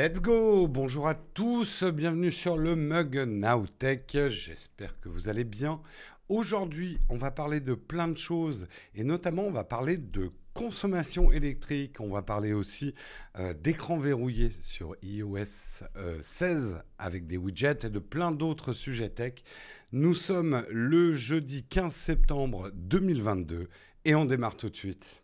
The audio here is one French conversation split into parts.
Let's go! Bonjour à tous, bienvenue sur le Mug Nowtech. J'espère que vous allez bien. Aujourd'hui, on va parler de plein de choses et notamment on va parler de consommation électrique. On va parler aussi d'écran verrouillé sur iOS 16 avec des widgets et de plein d'autres sujets tech. Nous sommes le jeudi 15 septembre 2022 et on démarre tout de suite.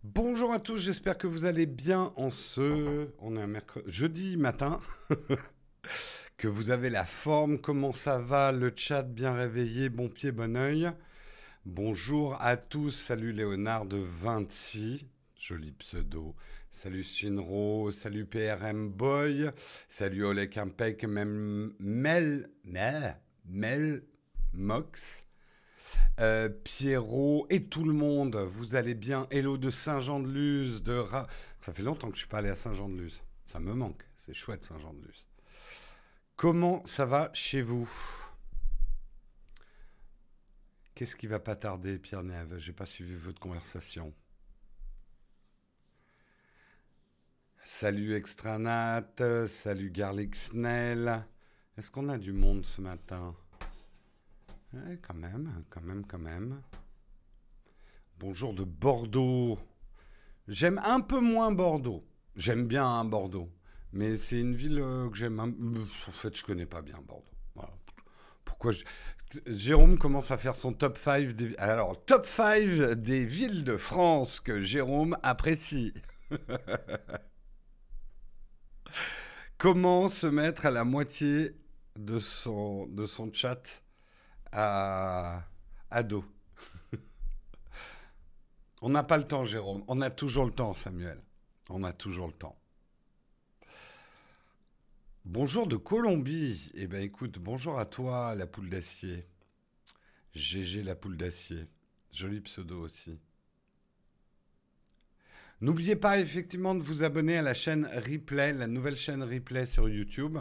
Bonjour à tous, j'espère que vous allez bien on est un jeudi matin, que vous avez la forme, comment ça va, le chat bien réveillé, bon pied, bon oeil. Bonjour à tous, salut Léonard de Vinci, joli pseudo, salut Shinro, salut PRM Boy, salut Olek Impec, même Mel Mox. Pierrot et tout le monde, vous allez bien? Hello de Saint-Jean-de-Luz, ça fait longtemps que je suis pas allé à Saint-Jean-de-Luz. Ça me manque, c'est chouette Saint-Jean-de-Luz. Comment ça va chez vous? Qu'est-ce qui va pas tarder, Pierre-Neve? J'ai pas suivi votre conversation. Salut Extranat, salut Garlic Snell. Est-ce qu'on a du monde ce matin? Ouais, quand même. Bonjour de Bordeaux. J'aime un peu moins Bordeaux. J'aime bien hein, Bordeaux. Mais c'est une ville que j'aime. En fait, je connais pas bien Bordeaux. Voilà. Pourquoi Jérôme commence à faire son top 5 des... Alors, top 5 des villes de France que Jérôme apprécie. Comment se mettre à la moitié de son chat à dos. On n'a pas le temps, Jérôme. On a toujours le temps, Samuel. On a toujours le temps. Bonjour de Colombie. Eh bien, écoute, bonjour à toi, la poule d'acier. GG, la poule d'acier. Joli pseudo aussi. N'oubliez pas effectivement de vous abonner à la chaîne Replay, la nouvelle chaîne Replay sur YouTube.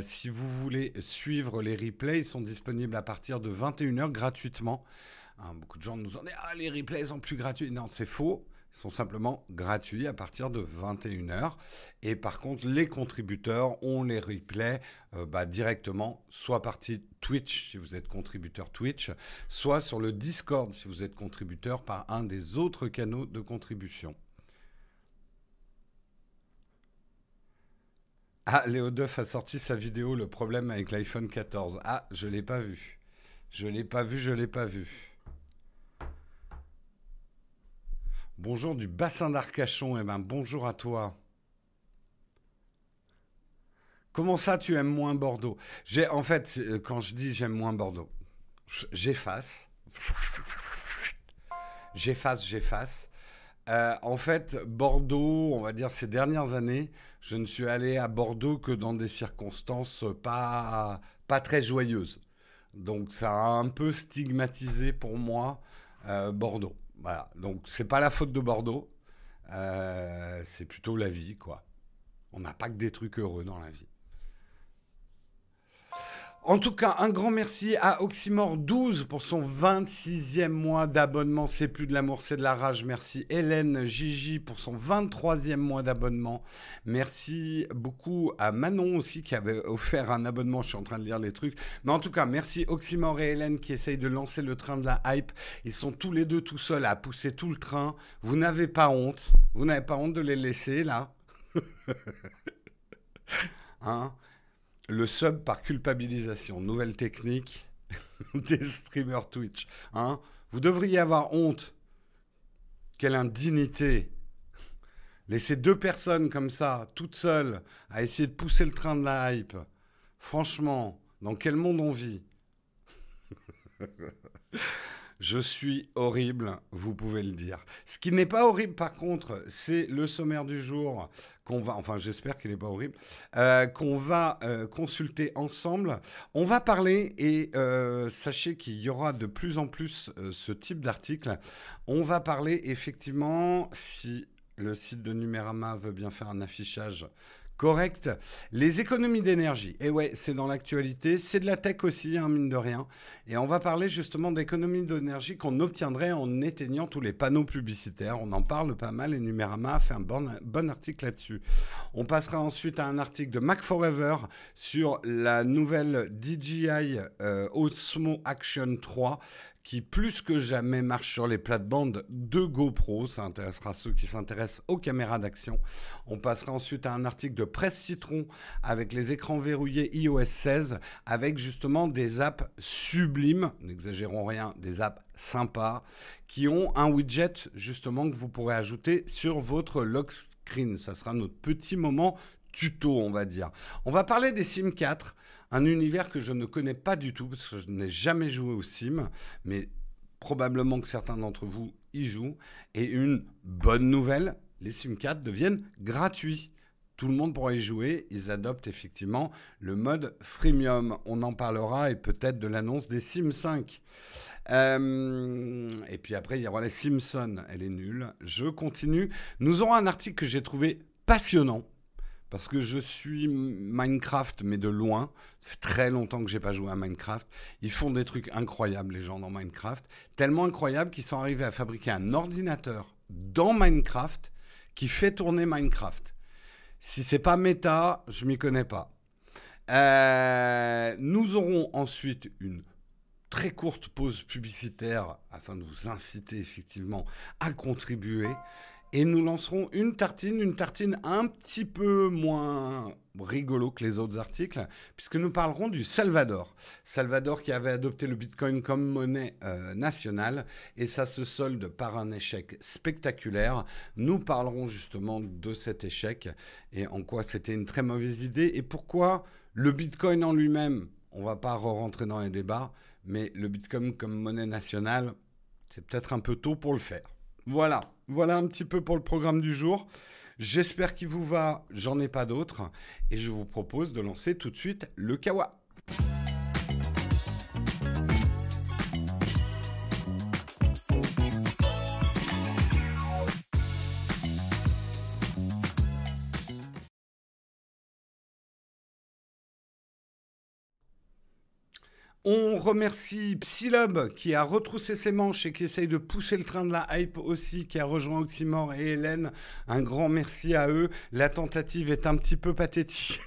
Si vous voulez suivre les replays, ils sont disponibles à partir de 21h gratuitement. Hein, beaucoup de gens nous ont dit « Ah, les replays sont plus gratuits ». Non, c'est faux. Ils sont simplement gratuits à partir de 21h. Et par contre, les contributeurs ont les replays directement, soit par Twitch, si vous êtes contributeur Twitch, soit sur le Discord, si vous êtes contributeur par un des autres canaux de contribution. Ah, Léo Duff a sorti sa vidéo, le problème avec l'iPhone 14. Ah, je l'ai pas vu. Je l'ai pas vu. Bonjour du bassin d'Arcachon. Eh ben, bonjour à toi. Comment ça, tu aimes moins Bordeaux? En fait, quand je dis j'aime moins Bordeaux, j'efface. En fait, Bordeaux, on va dire ces dernières années, je ne suis allé à Bordeaux que dans des circonstances pas très joyeuses. Donc ça a un peu stigmatisé pour moi Bordeaux. Voilà. Donc c'est pas la faute de Bordeaux, c'est plutôt la vie, quoi. On n'a pas que des trucs heureux dans la vie. En tout cas, un grand merci à Oxymore12 pour son 26e mois d'abonnement. C'est plus de l'amour, c'est de la rage. Merci Hélène Gigi pour son 23e mois d'abonnement. Merci beaucoup à Manon aussi qui avait offert un abonnement. Je suis en train de lire les trucs. Mais en tout cas, merci Oxymore et Hélène qui essayent de lancer le train de la hype. Ils sont tous les deux tout seuls à pousser tout le train. Vous n'avez pas honte. Vous n'avez pas honte de les laisser là. Hein? Le sub par culpabilisation, nouvelle technique des streamers Twitch. Hein? Vous devriez avoir honte. Quelle indignité. Laisser deux personnes comme ça, toutes seules, à essayer de pousser le train de la hype. Franchement, dans quel monde on vit? Je suis horrible, vous pouvez le dire. Ce qui n'est pas horrible, par contre, c'est le sommaire du jour qu'on va, enfin j'espère qu'il n'est pas horrible, qu'on va consulter ensemble. On va parler, et sachez qu'il y aura de plus en plus ce type d'article. On va parler effectivement, si le site de Numérama veut bien faire un affichage correct. Les économies d'énergie. Et ouais, c'est dans l'actualité. C'est de la tech aussi, hein, mine de rien. Et on va parler justement d'économies d'énergie qu'on obtiendrait en éteignant tous les panneaux publicitaires. On en parle pas mal et Numérama a fait un bon article là-dessus. On passera ensuite à un article de Mac Forever sur la nouvelle DJI Osmo Action 3 qui plus que jamais marche sur les plates-bandes de GoPro. Ça intéressera ceux qui s'intéressent aux caméras d'action. On passera ensuite à un article de Presse Citron avec les écrans verrouillés iOS 16, avec justement des apps sublimes, n'exagérons rien, des apps sympas, qui ont un widget justement que vous pourrez ajouter sur votre lock screen. Ça sera notre petit moment tuto, on va dire. On va parler des Sims 4. Un univers que je ne connais pas du tout, parce que je n'ai jamais joué aux Sims, mais probablement que certains d'entre vous y jouent. Et une bonne nouvelle, les Sims 4 deviennent gratuits. Tout le monde pourra y jouer. Ils adoptent effectivement le mode freemium. On en parlera, et peut-être de l'annonce des Sims 5. Et puis après, il y aura les Simpsons. Elle est nulle. Je continue. Nous aurons un article que j'ai trouvé passionnant. Parce que je suis Minecraft, mais de loin. Ça fait très longtemps que je n'ai pas joué à Minecraft. Ils font des trucs incroyables, les gens dans Minecraft. Tellement incroyables qu'ils sont arrivés à fabriquer un ordinateur dans Minecraft qui fait tourner Minecraft. Si c'est pas méta, je m'y connais pas. Nous aurons ensuite une très courte pause publicitaire afin de vous inciter effectivement à contribuer. Et nous lancerons une tartine un petit peu moins rigolo que les autres articles, puisque nous parlerons du Salvador. Salvador qui avait adopté le Bitcoin comme monnaie nationale, et ça se solde par un échec spectaculaire. Nous parlerons justement de cet échec, et en quoi c'était une très mauvaise idée, et pourquoi le Bitcoin en lui-même, on ne va pas rentrer dans les débats, mais le Bitcoin comme monnaie nationale, c'est peut-être un peu tôt pour le faire. Voilà un petit peu pour le programme du jour. J'espère qu'il vous va, j'en ai pas d'autres. Et je vous propose de lancer tout de suite le Kawa. On remercie Psylub qui a retroussé ses manches et qui essaye de pousser le train de la hype aussi, qui a rejoint Oxymore et Hélène. Un grand merci à eux. La tentative est un petit peu pathétique.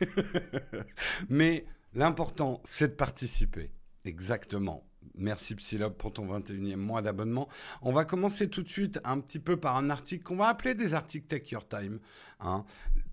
Mais l'important, c'est de participer. Exactement. Merci Psylub pour ton 21e mois d'abonnement. On va commencer tout de suite un petit peu par un article qu'on va appeler des articles Take Your Time. Hein.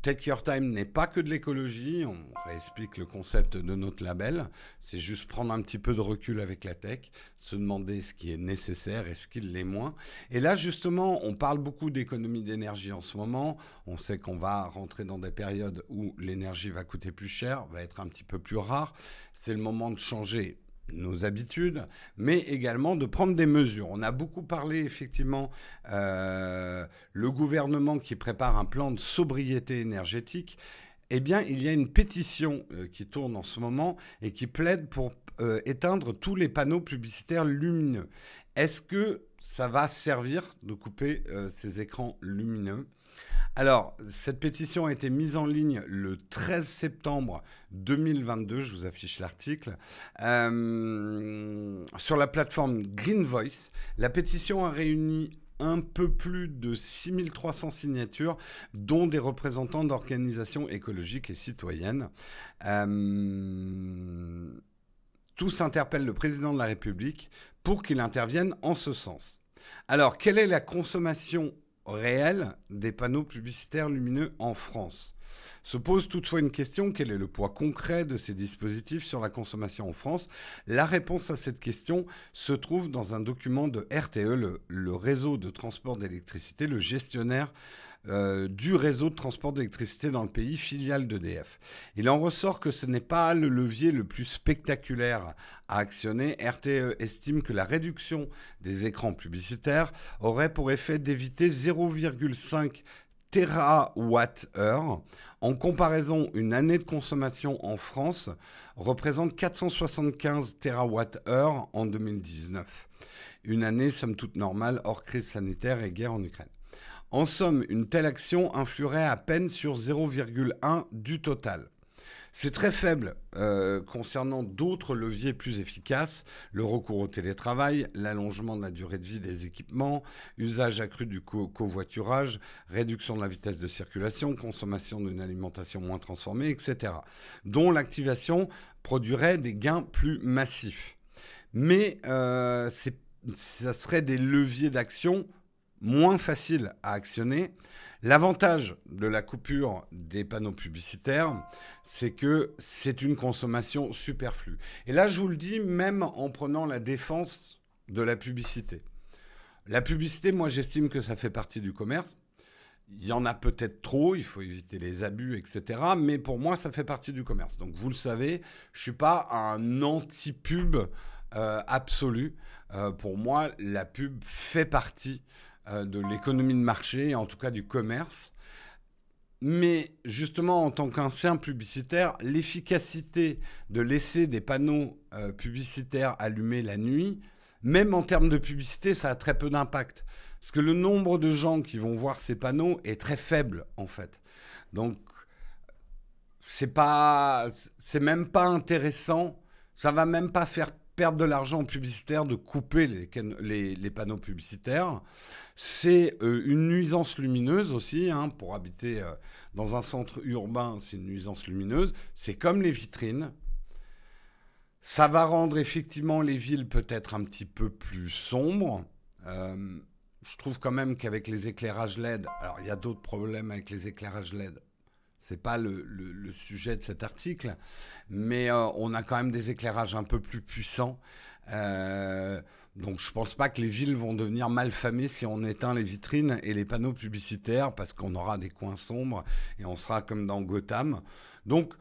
Take Your Time n'est pas que de l'écologie, on réexplique le concept de notre label. C'est juste prendre un petit peu de recul avec la tech, se demander ce qui est nécessaire et ce qui l'est moins. Et là justement, on parle beaucoup d'économie d'énergie en ce moment. On sait qu'on va rentrer dans des périodes où l'énergie va coûter plus cher, va être un petit peu plus rare. C'est le moment de changer nos habitudes, mais également de prendre des mesures. On a beaucoup parlé, effectivement, le gouvernement qui prépare un plan de sobriété énergétique. Eh bien, il y a une pétition qui tourne en ce moment et qui plaide pour éteindre tous les panneaux publicitaires lumineux. Est-ce que ça va servir de couper ces écrans lumineux ? Alors, cette pétition a été mise en ligne le 13 septembre 2022, je vous affiche l'article, sur la plateforme Green Voice. La pétition a réuni un peu plus de 6300 signatures, dont des représentants d'organisations écologiques et citoyennes. Tous interpellent le président de la République pour qu'il intervienne en ce sens. Alors, quelle est la consommation réel des panneaux publicitaires lumineux en France. Se pose toutefois une question, quel est le poids concret de ces dispositifs sur la consommation en France? La réponse à cette question se trouve dans un document de RTE, le réseau de transport d'électricité, le gestionnaire du réseau de transport d'électricité dans le pays, filiale d'EDF. Il en ressort que ce n'est pas le levier le plus spectaculaire à actionner. RTE estime que la réduction des écrans publicitaires aurait pour effet d'éviter 0,5 TWh. En comparaison, une année de consommation en France représente 475 TWh en 2019. Une année, somme toute normale, hors crise sanitaire et guerre en Ukraine. En somme, une telle action influerait à peine sur 0,1 du total. C'est très faible concernant d'autres leviers plus efficaces, le recours au télétravail, l'allongement de la durée de vie des équipements, usage accru du covoiturage, réduction de la vitesse de circulation, consommation d'une alimentation moins transformée, etc., dont l'activation produirait des gains plus massifs. Mais ça serait des leviers d'action moins facile à actionner. L'avantage de la coupure des panneaux publicitaires, c'est que c'est une consommation superflue. Et là, je vous le dis, même en prenant la défense de la publicité. La publicité, moi, j'estime que ça fait partie du commerce. Il y en a peut-être trop, il faut éviter les abus, etc. Mais pour moi, ça fait partie du commerce. Donc, vous le savez, je ne suis pas un anti-pub absolu. Pour moi, la pub fait partie de l'économie de marché, en tout cas du commerce. Mais justement, en tant qu'ancien publicitaire, l'efficacité de laisser des panneaux publicitaires allumés la nuit, même en termes de publicité, ça a très peu d'impact. Parce que le nombre de gens qui vont voir ces panneaux est très faible, en fait. Donc, c'est même pas intéressant. Ça va même pas faire perdre de l'argent aux publicitaires de couper les panneaux publicitaires. C'est une nuisance lumineuse aussi, hein, pour habiter dans un centre urbain, c'est une nuisance lumineuse. C'est comme les vitrines. Ça va rendre effectivement les villes peut-être un petit peu plus sombres. Je trouve quand même qu'avec les éclairages LED, alors il y a d'autres problèmes avec les éclairages LED. C'est pas le sujet de cet article, mais on a quand même des éclairages un peu plus puissants. Donc je pense pas que les villes vont devenir malfamées si on éteint les vitrines et les panneaux publicitaires, parce qu'on aura des coins sombres et on sera comme dans Gotham. Donc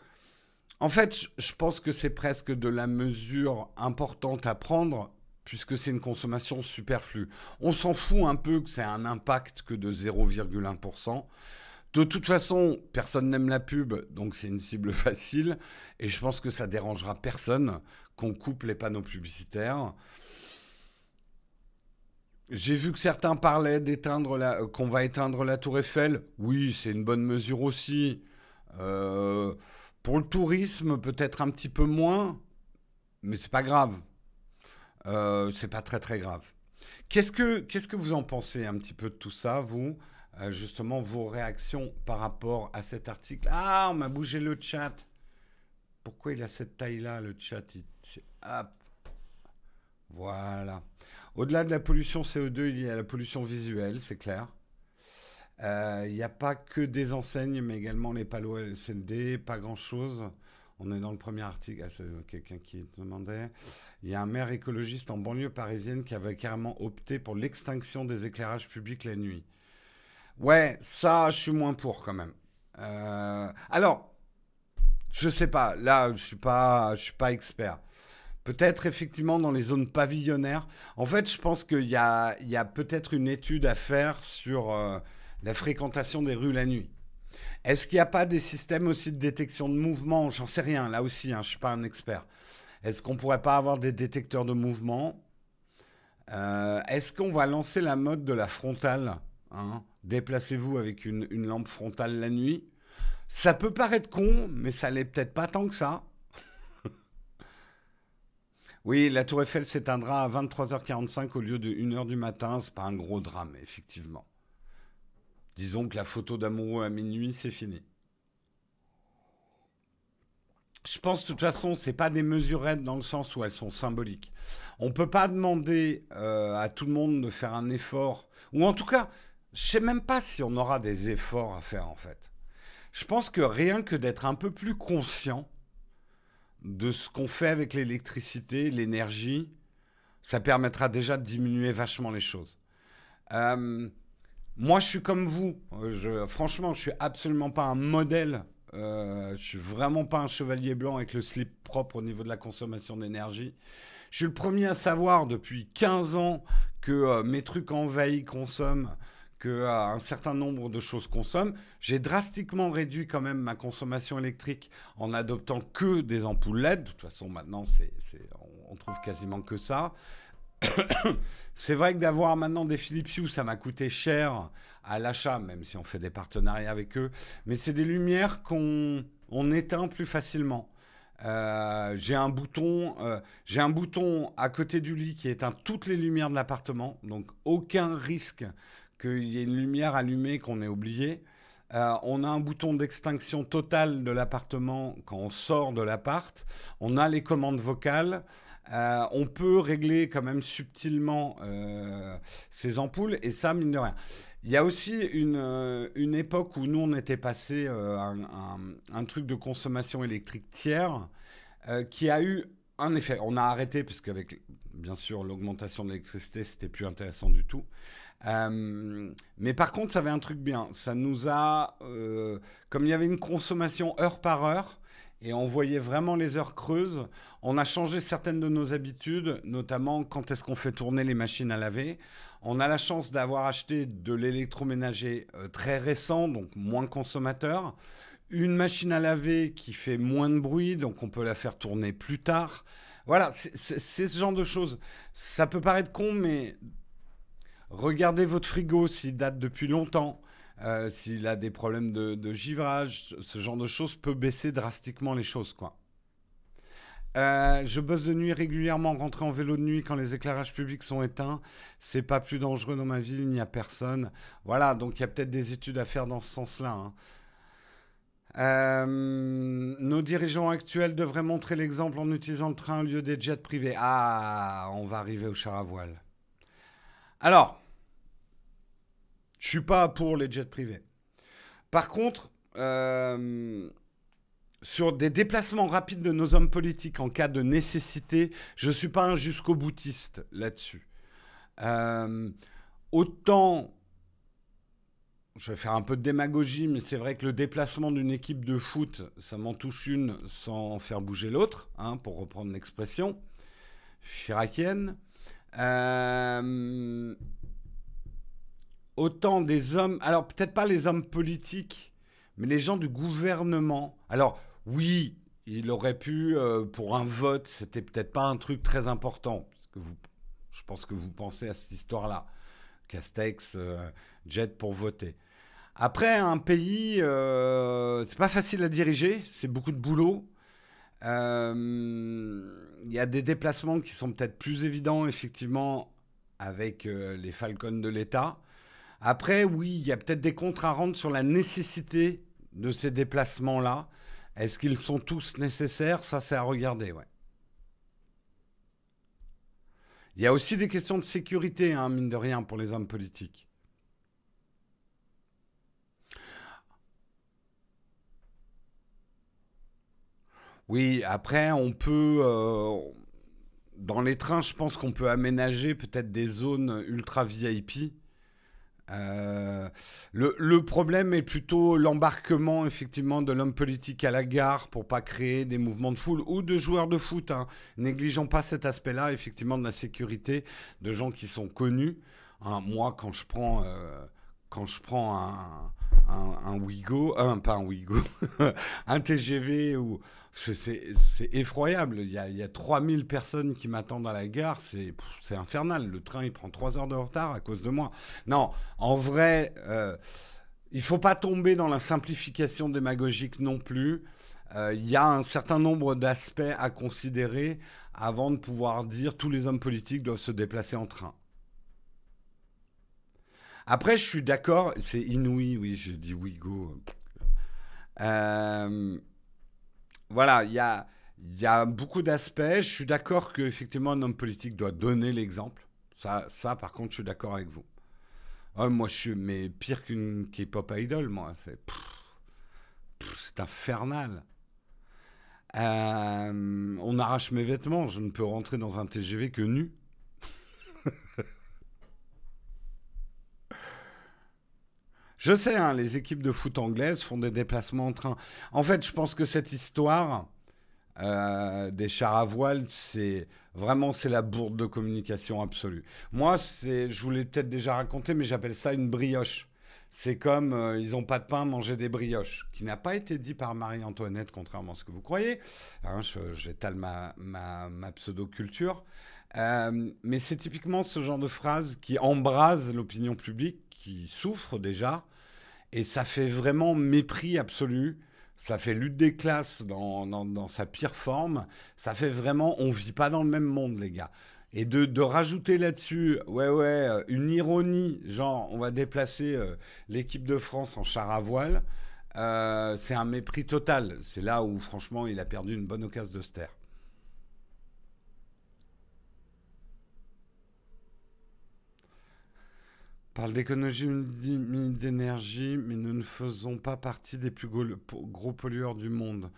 en fait, je pense que c'est presque de la mesure importante à prendre, puisque c'est une consommation superflue. On s'en fout un peu que c'est un impact que de 0,1%. De toute façon, personne n'aime la pub, donc c'est une cible facile. Et je pense que ça dérangera personne qu'on coupe les panneaux publicitaires. J'ai vu que certains parlaient qu'on va éteindre la Tour Eiffel. Oui, c'est une bonne mesure aussi. Pour le tourisme, peut-être un petit peu moins, mais c'est pas grave. C'est pas très très grave. Qu'est-ce que vous en pensez un petit peu de tout ça, vous? Justement, vos réactions par rapport à cet article. Ah, on m'a bougé le chat. Pourquoi il a cette taille-là, le chat? Hop. Voilà. Au-delà de la pollution CO2, il y a la pollution visuelle, c'est clair. Il n'y a pas que des enseignes, mais également les panneaux LCD, pas grand-chose. On est dans le premier article. Ah, c'est quelqu'un qui demandait. Il y a un maire écologiste en banlieue parisienne qui avait carrément opté pour l'extinction des éclairages publics la nuit. Ouais, ça, je suis moins pour quand même. Alors, je sais pas. Là, je suis pas expert. Peut-être effectivement dans les zones pavillonnaires. En fait, je pense qu'il y a peut-être une étude à faire sur la fréquentation des rues la nuit. Est-ce qu'il n'y a pas des systèmes aussi de détection de mouvement? J'en sais rien, là aussi, hein, je ne suis pas un expert. Est-ce qu'on ne pourrait pas avoir des détecteurs de mouvement? Est-ce qu'on va lancer la mode de la frontale, hein? Déplacez-vous avec une lampe frontale la nuit. Ça peut paraître con, mais ça l'est peut-être pas tant que ça. Oui, la Tour Eiffel s'éteindra à 23h45 au lieu de 1h du matin. C'est pas un gros drame, effectivement. Disons que la photo d'amoureux à minuit, c'est fini. Je pense de toute façon, c'est pas des mesurettes dans le sens où elles sont symboliques. On peut pas demander à tout le monde de faire un effort, ou en tout cas, je sais même pas si on aura des efforts à faire en fait. Je pense que rien que d'être un peu plus conscient de ce qu'on fait avec l'électricité, l'énergie, ça permettra déjà de diminuer vachement les choses. Euh, Moi, je suis comme vous. Franchement, je suis absolument pas un modèle. Je suis vraiment pas un chevalier blanc avec le slip propre au niveau de la consommation d'énergie. Je suis le premier à savoir depuis 15 ans que mes trucs envahis consomment, que un certain nombre de choses consomment. J'ai drastiquement réduit quand même ma consommation électrique en adoptant que des ampoules LED. De toute façon, maintenant, on trouve quasiment que ça. C'est vrai que d'avoir maintenant des Philips Hue, ça m'a coûté cher à l'achat, même si on fait des partenariats avec eux. Mais c'est des lumières qu'on éteint plus facilement. J'ai un bouton à côté du lit qui éteint toutes les lumières de l'appartement, donc aucun risque qu'il y ait une lumière allumée qu'on ait oubliée. On a un bouton d'extinction totale de l'appartement quand on sort de l'appart. On a les commandes vocales. On peut régler quand même subtilement ces ampoules et ça, mine de rien. Il y a aussi une époque où nous, on était passé un truc de consommation électrique tiers qui a eu un effet. On a arrêté parce qu'avec, bien sûr, l'augmentation de l'électricité, c'était plus intéressant du tout. Mais par contre, ça avait un truc bien. Ça nous a... comme il y avait une consommation heure par heure, et on voyait vraiment les heures creuses. On a changé certaines de nos habitudes, notamment quand est-ce qu'on fait tourner les machines à laver. On a la chance d'avoir acheté de l'électroménager très récent, donc moins consommateur. Une machine à laver qui fait moins de bruit, donc on peut la faire tourner plus tard. Voilà, c'est ce genre de choses. Ça peut paraître con, mais regardez votre frigo s'il date depuis longtemps. S'il a des problèmes de givrage, ce genre de choses peut baisser drastiquement les choses, quoi. Je bosse de nuit régulièrement, rentrer en vélo de nuit quand les éclairages publics sont éteints. C'est pas plus dangereux dans ma ville, il n'y a personne. Voilà, donc il y a peut-être des études à faire dans ce sens-là, hein. Nos dirigeants actuels devraient montrer l'exemple en utilisant le train au lieu des jets privés. Ah, on va arriver au char à voile. Alors, je suis pas pour les jets privés. Par contre, sur des déplacements rapides de nos hommes politiques en cas de nécessité, je ne suis pas un jusqu'au boutiste là-dessus. Euh, Autant, je vais faire un peu de démagogie, mais c'est vrai que le déplacement d'une équipe de foot, ça m'en touche une sans faire bouger l'autre, hein, pour reprendre l'expression chiracienne. Euh, Autant des hommes, alors peut-être pas les hommes politiques, mais les gens du gouvernement. Alors oui, il aurait pu, pour un vote, c'était peut-être pas un truc très important, parce que je pense que vous pensez à cette histoire-là. Castex, jet pour voter. Après, un pays, c'est pas facile à diriger, c'est beaucoup de boulot. Il y a des déplacements qui sont peut-être plus évidents, effectivement, avec les Falcons de l'État. Après, oui, il y a peut-être des comptes à rendre sur la nécessité de ces déplacements-là. Est-ce qu'ils sont tous nécessaires? Ça, c'est à regarder, ouais. Il y a aussi des questions de sécurité, hein, mine de rien, pour les hommes politiques. Oui, après, on peut... dans les trains, je pense qu'on peut aménager peut-être des zones ultra VIP. Le problème est plutôt l'embarquement effectivement de l'homme politique à la gare pour pas créer des mouvements de foule ou de joueurs de foot, hein. Négligeons pas cet aspect-là effectivement de la sécurité de gens qui sont connus, hein. Moi quand je prends un Ouigo, pas un Ouigo, un TGV ou c'est effroyable. Il y a 3000 personnes qui m'attendent à la gare. C'est infernal. Le train, il prend 3 heures de retard à cause de moi. Non, en vrai, il ne faut pas tomber dans la simplification démagogique non plus. Il y a un certain nombre d'aspects à considérer avant de pouvoir dire tous les hommes politiques doivent se déplacer en train. Après, je suis d'accord, c'est inouï, oui, je dis Ouigo. Euh, voilà, il y a beaucoup d'aspects. Je suis d'accord qu'effectivement, un homme politique doit donner l'exemple. Ça, par contre, je suis d'accord avec vous. Oh, moi, je suis mais pire qu'une K-pop idol, moi. C'est infernal. On arrache mes vêtements. Je ne peux rentrer dans un TGV que nu. Je sais, hein, les équipes de foot anglaises font des déplacements en train. En fait, je pense que cette histoire des chars à voile, c'est la bourde de communication absolue. Moi, je vous l'ai peut-être déjà raconté, mais j'appelle ça une brioche. C'est comme ils n'ont pas de pain, manger des brioches, qui n'a pas été dit par Marie-Antoinette, contrairement à ce que vous croyez. Hein, j'étale ma pseudo-culture. Mais c'est typiquement ce genre de phrase qui embrase l'opinion publique, qui souffre déjà, et ça fait vraiment mépris absolu. Ça fait lutte des classes dans sa pire forme. Ça fait vraiment, on vit pas dans le même monde, les gars. Et de rajouter là-dessus, ouais, une ironie, genre on va déplacer l'équipe de France en char à voile, c'est un mépris total. C'est là où franchement il a perdu une bonne occasion de se taire. Parle d'économie d'énergie, mais nous ne faisons pas partie des plus gros pollueurs du monde.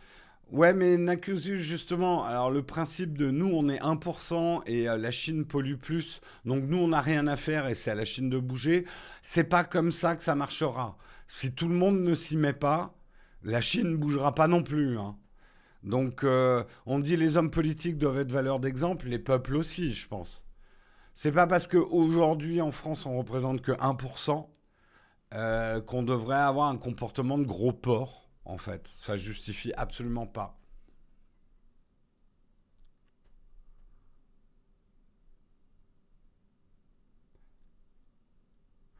Ouais, mais Nakusu, justement, alors le principe de nous, on est 1% et la Chine pollue plus, donc nous, on n'a rien à faire et c'est à la Chine de bouger, c'est pas comme ça que ça marchera. Si tout le monde ne s'y met pas, la Chine ne bougera pas non plus, hein. Donc, on dit les hommes politiques doivent être valeur d'exemple, les peuples aussi, je pense. C'est pas parce qu'aujourd'hui, en France, on représente que 1% qu'on devrait avoir un comportement de gros porc, en fait. Ça justifie absolument pas.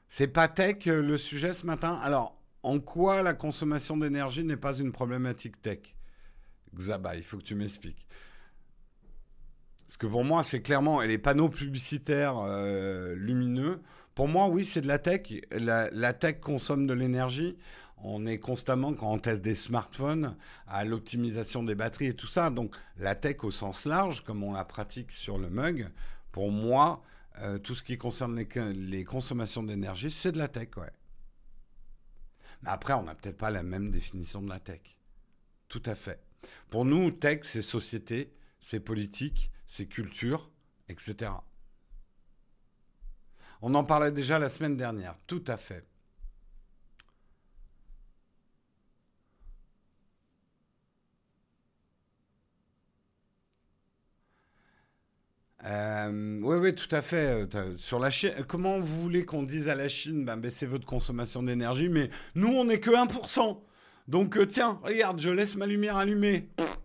C'est pas tech le sujet ce matin. Alors, en quoi la consommation d'énergie n'est pas une problématique tech? Xaba, il faut que tu m'expliques. Parce que pour moi, c'est clairement, et les panneaux publicitaires lumineux, pour moi, oui, c'est de la tech. La tech consomme de l'énergie. On est constamment, quand on teste des smartphones, à l'optimisation des batteries et tout ça. Donc, la tech au sens large, comme on la pratique sur le mug, pour moi, tout ce qui concerne les consommations d'énergie, c'est de la tech, ouais. Mais après, on n'a peut-être pas la même définition de la tech. Tout à fait. Pour nous, tech, c'est société, c'est politique, c'est culture, etc. On en parlait déjà la semaine dernière. Tout à fait. Oui, oui, tout à fait. Sur la Chine, comment vous voulez qu'on dise à la Chine, ben, baissez votre consommation d'énergie, mais nous, on n'est que 1%. Donc, tiens, regarde, je laisse ma lumière allumée. Pff,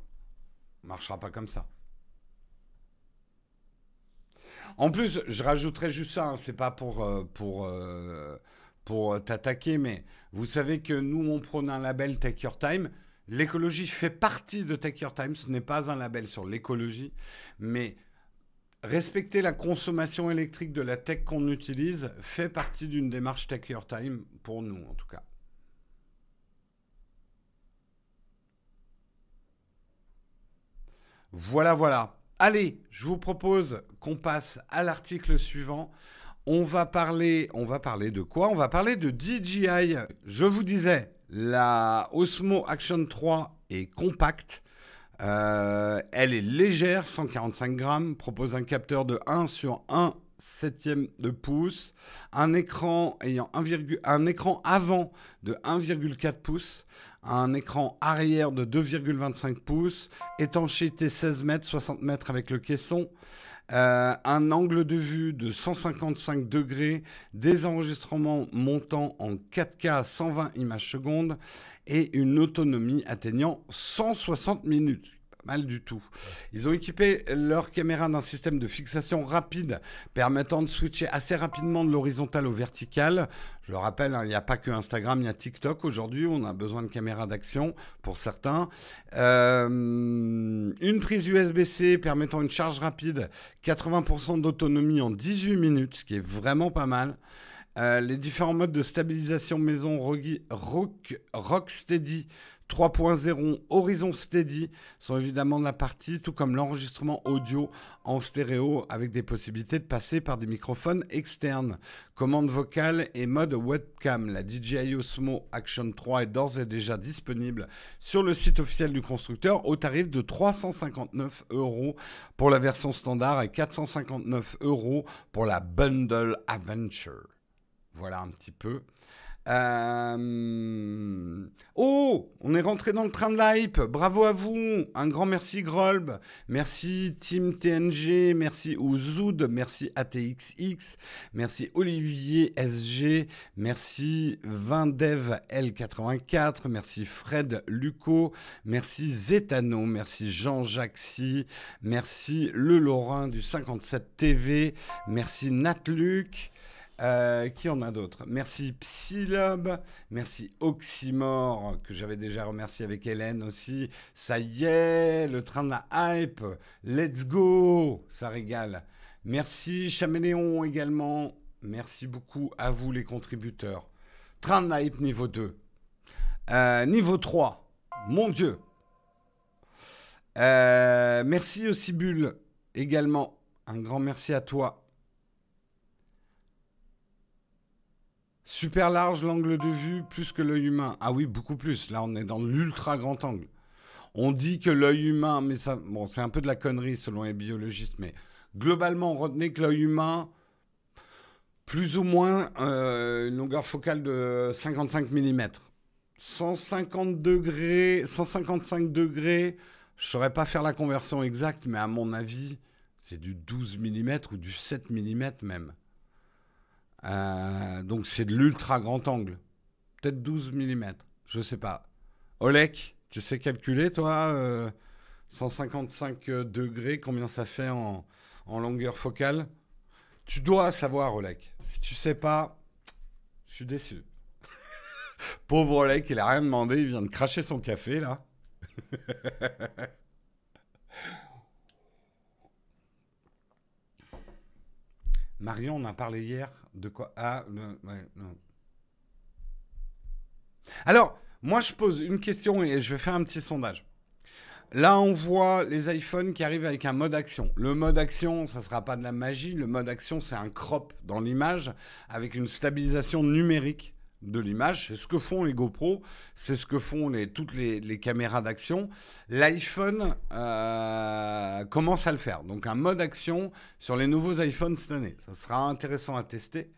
marchera pas comme ça. En plus, je rajouterais juste ça, hein, c'est pas pour t'attaquer, mais vous savez que nous, on prône un label Take Your Time. L'écologie fait partie de Take Your Time. Ce n'est pas un label sur l'écologie, mais respecter la consommation électrique de la tech qu'on utilise fait partie d'une démarche Take Your Time, pour nous en tout cas. Voilà, voilà. Allez, je vous propose qu'on passe à l'article suivant. On va parler de quoi? On va parler de DJI. Je vous disais, la Osmo Action 3 est compacte. Elle est légère, 145 grammes, propose un capteur de 1 sur 1 septième de pouce, un écran un écran avant de 1,4 pouces, un écran arrière de 2,25 pouces, étanchéité 16 mètres, 60 mètres avec le caisson, un angle de vue de 155 degrés, des enregistrements montant en 4K à 120 images secondes et une autonomie atteignant 160 minutes. Pas mal du tout. Ils ont équipé leur caméra d'un système de fixation rapide permettant de switcher assez rapidement de l'horizontale au vertical. Je le rappelle, hein, il n'y a pas que Instagram, il y a TikTok aujourd'hui. On a besoin de caméras d'action pour certains. Une prise USB-C permettant une charge rapide, 80% d'autonomie en 18 minutes, ce qui est vraiment pas mal. Les différents modes de stabilisation maison Rocksteady 3.0, Horizon Steady sont évidemment de la partie, tout comme l'enregistrement audio en stéréo avec des possibilités de passer par des microphones externes. Commande vocale et mode webcam. La DJI Osmo Action 3 est d'ores et déjà disponible sur le site officiel du constructeur au tarif de 359 € pour la version standard et 459 € pour la Bundle Adventure. Voilà un petit peu. Oh, on est rentré dans le train de l'hype. Bravo à vous. Un grand merci Grolb. Merci Team TNG. Merci Ouzoud. Merci ATXX. Merci Olivier SG. Merci Vindev L84. Merci Fred Luco. Merci Zetano. Merci Jean-Jacques Si. Merci Le Lorrain du 57 TV. Merci Natluc. Qui en a d'autres? Merci Psylob, merci Oxymore, que j'avais déjà remercié avec Hélène aussi. Ça y est, le train de la hype, let's go, ça régale. Merci Chaméléon également, merci beaucoup à vous les contributeurs. Train de la hype niveau 2. Niveau 3, mon Dieu. Merci aussi Bulle également, un grand merci à toi. Super large l'angle de vue, plus que l'œil humain. Ah oui, beaucoup plus. Là, on est dans l'ultra grand angle. On dit que l'œil humain, mais ça, bon, c'est un peu de la connerie selon les biologistes, mais globalement, retenez que l'œil humain, plus ou moins une longueur focale de 55 mm. 150 degrés, 155 degrés, je ne saurais pas faire la conversion exacte, mais à mon avis, c'est du 12 mm ou du 7 mm même. Donc c'est de l'ultra grand angle. Peut-être 12 mm. Je sais pas. Olek, tu sais calculer toi 155 degrés, combien ça fait en longueur focale? Tu dois savoir, Olek. Si tu sais pas, je suis déçu. Pauvre Olek, il a rien demandé, il vient de cracher son café là. Marion, on a parlé hier de quoi? Ah, ouais, non. Alors, moi, je pose une question et je vais faire un petit sondage. Là, on voit les iPhones qui arrivent avec un mode action. Le mode action, ça ne sera pas de la magie. Le mode action, c'est un crop dans l'image avec une stabilisation numérique de l'image. C'est ce que font les GoPro, c'est ce que font toutes les caméras d'action. L'iPhone commence à le faire. Donc un mode action sur les nouveaux iPhones cette année. Ça sera intéressant à tester.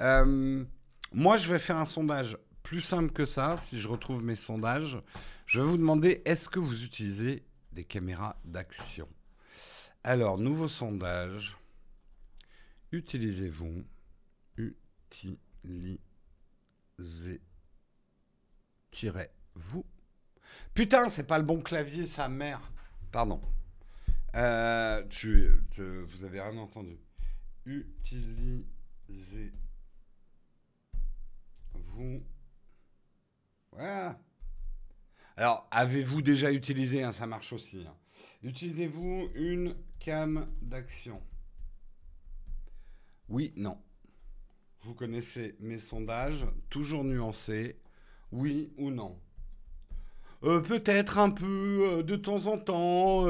Moi, je vais faire un sondage plus simple que ça. Si je retrouve mes sondages, je vais vous demander, est-ce que vous utilisez des caméras d'action? Alors, nouveau sondage. Utilisez-vous vous. Putain, c'est pas le bon clavier, sa mère. Pardon. Vous avez rien entendu. Utilisez-vous. Voilà. Alors, avez-vous déjà utilisé, ça marche aussi. Utilisez-vous une cam d'action? Oui, non. Vous connaissez mes sondages, toujours nuancés, oui ou non. Peut-être un peu de temps en temps,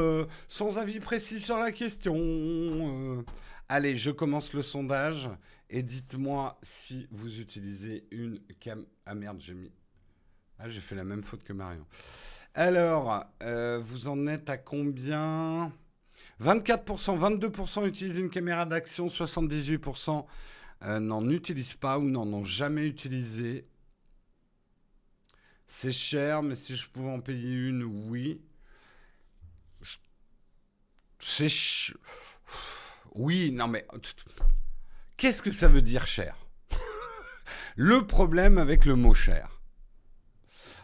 sans avis précis sur la question. Allez, je commence le sondage et dites-moi si vous utilisez une cam... Ah merde, j'ai fait la même faute que Marion. Alors, vous en êtes à combien? 24%, 22% utilisent une caméra d'action, 78% n'en utilisent pas ou n'en ont jamais utilisé. C'est cher, mais si je pouvais en payer une, oui. Oui, non mais... Qu'est-ce que ça veut dire cher? Le problème avec le mot cher.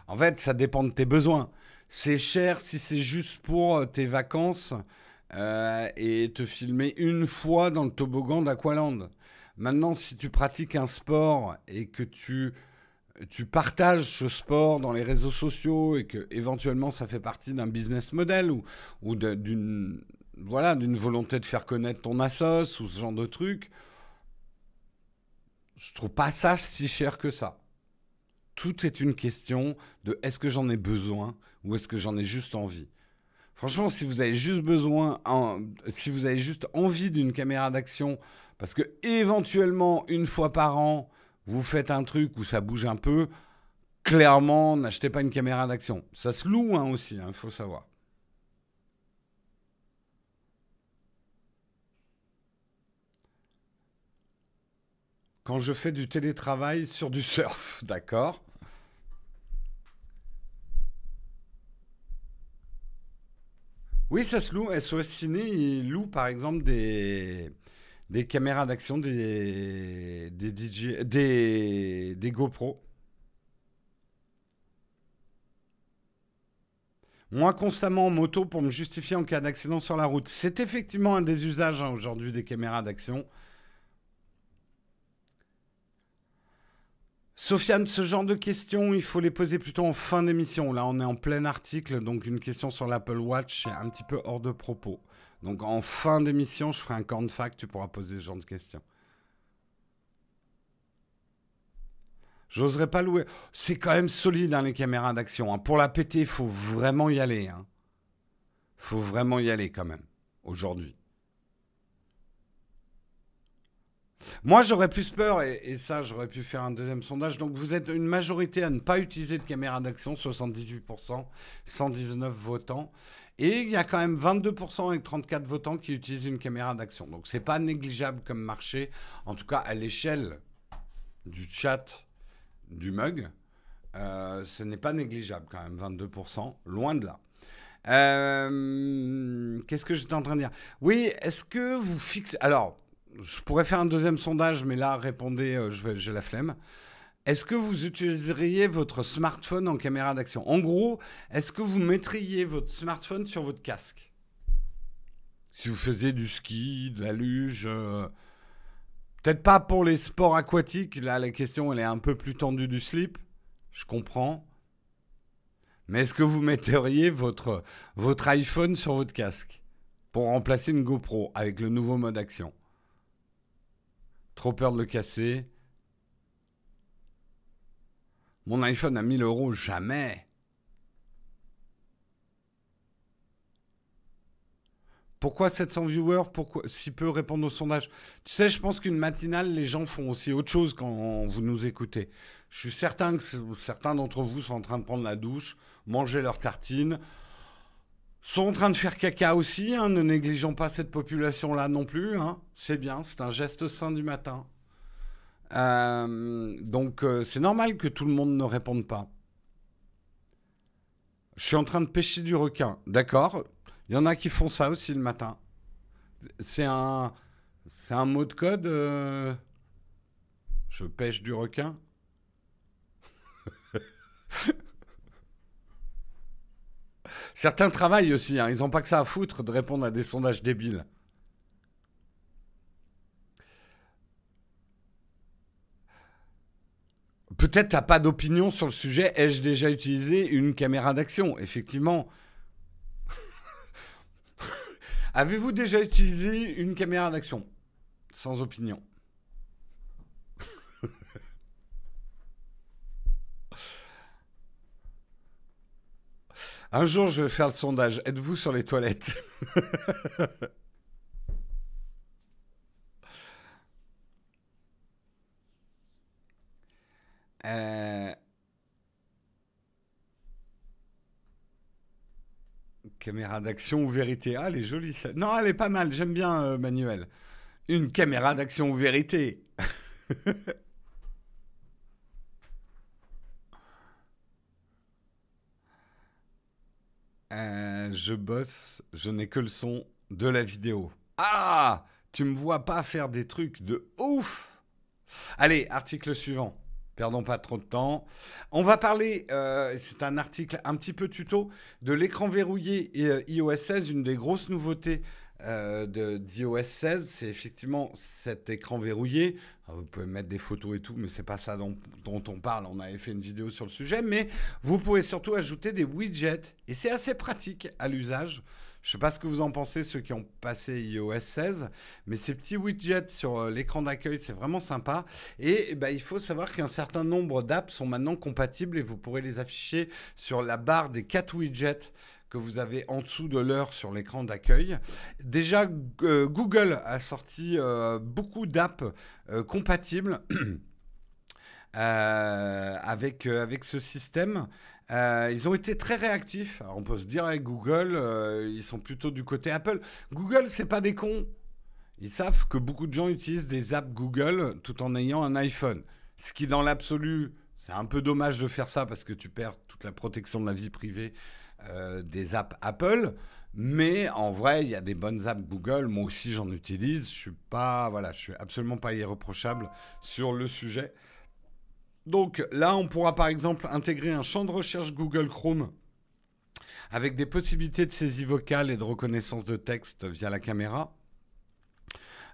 En fait, ça dépend de tes besoins. C'est cher si c'est juste pour tes vacances et te filmer une fois dans le toboggan d'Aqualand. Maintenant, si tu pratiques un sport et que tu partages ce sport dans les réseaux sociaux et que éventuellement ça fait partie d'un business model ou d'une volonté de faire connaître ton assos ou ce genre de truc, Je trouve pas ça si cher que ça. Tout est une question de est-ce que j'en ai besoin ou est-ce que j'en ai juste envie. Franchement, si vous avez juste si vous avez juste envie d'une caméra d'action, parce que éventuellement, une fois par an, vous faites un truc où ça bouge un peu, clairement, n'achetez pas une caméra d'action. Ça se loue hein, aussi, il faut savoir. Quand je fais du télétravail sur du surf, d'accord. Oui, ça se loue. SOS Ciné, il loue par exemple des caméras d'action, des DJ, des GoPro. Moi, constamment en moto pour me justifier en cas d'accident sur la route. C'est effectivement un des usages hein, aujourd'hui des caméras d'action. Sofiane, ce genre de questions, il faut les poser plutôt en fin d'émission. Là, on est en plein article, donc une question sur l'Apple Watch, c'est un petit peu hors de propos. Donc en fin d'émission, je ferai un corn fact, tu pourras poser ce genre de questions. J'oserais pas louer. C'est quand même solide, hein, les caméras d'action. Hein. Pour la péter, il faut vraiment y aller. Hein. Faut vraiment y aller quand même, aujourd'hui. Moi, j'aurais plus peur, et ça, j'aurais pu faire un deuxième sondage. Donc, vous êtes une majorité à ne pas utiliser de caméra d'action, 78%, 119 votants. Et il y a quand même 22% avec 34 votants qui utilisent une caméra d'action. Donc, c'est pas négligeable comme marché, en tout cas à l'échelle du chat du mug. Ce n'est pas négligeable quand même, 22%, loin de là. Qu'est-ce que j'étais en train de dire? Oui, est-ce que vous fixez... Alors, je pourrais faire un deuxième sondage, mais là, répondez, j'ai la flemme. Est-ce que vous utiliseriez votre smartphone en caméra d'action? En gros, est-ce que vous mettriez votre smartphone sur votre casque? Si vous faisiez du ski, de la luge, peut-être pas pour les sports aquatiques, là la question elle est un peu plus tendue du slip, je comprends. Mais est-ce que vous metteriez votre iPhone sur votre casque pour remplacer une GoPro avec le nouveau mode action? Trop peur de le casser. Mon iPhone à 1000 euros, jamais. Pourquoi 700 viewers? Pourquoi si peu répondent au sondage? Tu sais, je pense qu'une matinale, les gens font aussi autre chose quand vous nous écoutez. Je suis certain que certains d'entre vous sont en train de prendre la douche, manger leur tartine, sont en train de faire caca aussi. Hein, ne négligeons pas cette population-là non plus. Hein. C'est bien, c'est un geste sain du matin. Donc, c'est normal que tout le monde ne réponde pas. Je suis en train de pêcher du requin. D'accord. Il y en a qui font ça aussi le matin. C'est un, c'est un mot de code. Je pêche du requin. Certains travaillent aussi. Hein. Ils n'ont pas que ça à foutre de répondre à des sondages débiles. Peut-être t'as pas d'opinion sur le sujet. Ai-je déjà utilisé une caméra d'action? Effectivement. Avez-vous déjà utilisé une caméra d'action? Sans opinion. Un jour, je vais faire le sondage. Êtes-vous sur les toilettes? Euh, Caméra d'action ou vérité? Ah, elle est jolie. Ça. Non, elle est pas mal. J'aime bien, Manuel. Une caméra d'action ou vérité? Je bosse, je n'ai que le son de la vidéo. Ah, tu me vois pas faire des trucs de ouf. Allez, article suivant. Perdons pas trop de temps. On va parler, c'est un article un petit peu tuto, de l'écran verrouillé et iOS 16. Une des grosses nouveautés d'iOS 16, c'est effectivement cet écran verrouillé. Alors, vous pouvez mettre des photos et tout, mais c'est pas ça dont on parle. On avait fait une vidéo sur le sujet, mais vous pouvez surtout ajouter des widgets et c'est assez pratique à l'usage. Je ne sais pas ce que vous en pensez, ceux qui ont passé iOS 16, mais ces petits widgets sur l'écran d'accueil, c'est vraiment sympa. Et bah, il faut savoir qu'un certain nombre d'apps sont maintenant compatibles et vous pourrez les afficher sur la barre des 4 widgets que vous avez en dessous de l'heure sur l'écran d'accueil. Déjà, Google a sorti beaucoup d'apps compatibles avec ce système. Ils ont été très réactifs. Alors, on peut se dire avec Google, ils sont plutôt du côté Apple. Google, c'est pas des cons. Ils savent que beaucoup de gens utilisent des apps Google tout en ayant un iPhone. Ce qui, dans l'absolu, c'est un peu dommage de faire ça parce que tu perds toute la protection de la vie privée des apps Apple. Mais en vrai, il y a des bonnes apps Google. Moi aussi, j'en utilise. Je suis absolument pas irréprochable sur le sujet. Donc là, on pourra par exemple intégrer un champ de recherche Google Chrome avec des possibilités de saisie vocale et de reconnaissance de texte via la caméra.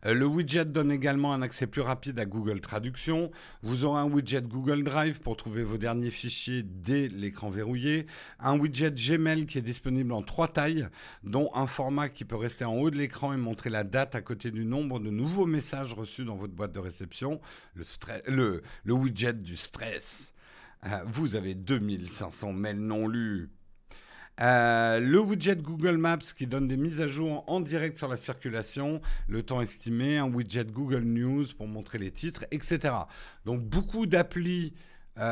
Le widget donne également un accès plus rapide à Google Traduction. Vous aurez un widget Google Drive pour trouver vos derniers fichiers dès l'écran verrouillé. Un widget Gmail qui est disponible en 3 tailles, dont un format qui peut rester en haut de l'écran et montrer la date à côté du nombre de nouveaux messages reçus dans votre boîte de réception. Le widget du stress. Vous avez 2500 mails non lus. Le widget Google Maps qui donne des mises à jour en direct sur la circulation, le temps estimé, un widget Google News pour montrer les titres, etc. Donc beaucoup d'applis iOS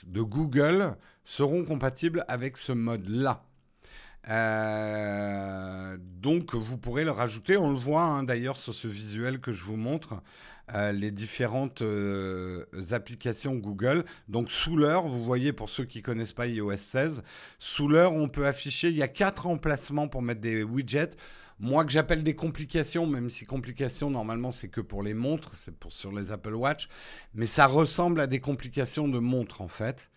de Google seront compatibles avec ce mode-là. Donc vous pourrez le rajouter, on le voit hein, d'ailleurs sur ce visuel que je vous montre. Les différentes applications Google. Donc sous l'heure, vous voyez pour ceux qui ne connaissent pas iOS 16, sous l'heure on peut afficher, il y a 4 emplacements pour mettre des widgets. Moi que j'appelle des complications, même si complications normalement c'est que pour les montres, c'est sur les Apple Watch, mais ça ressemble à des complications de montres en fait.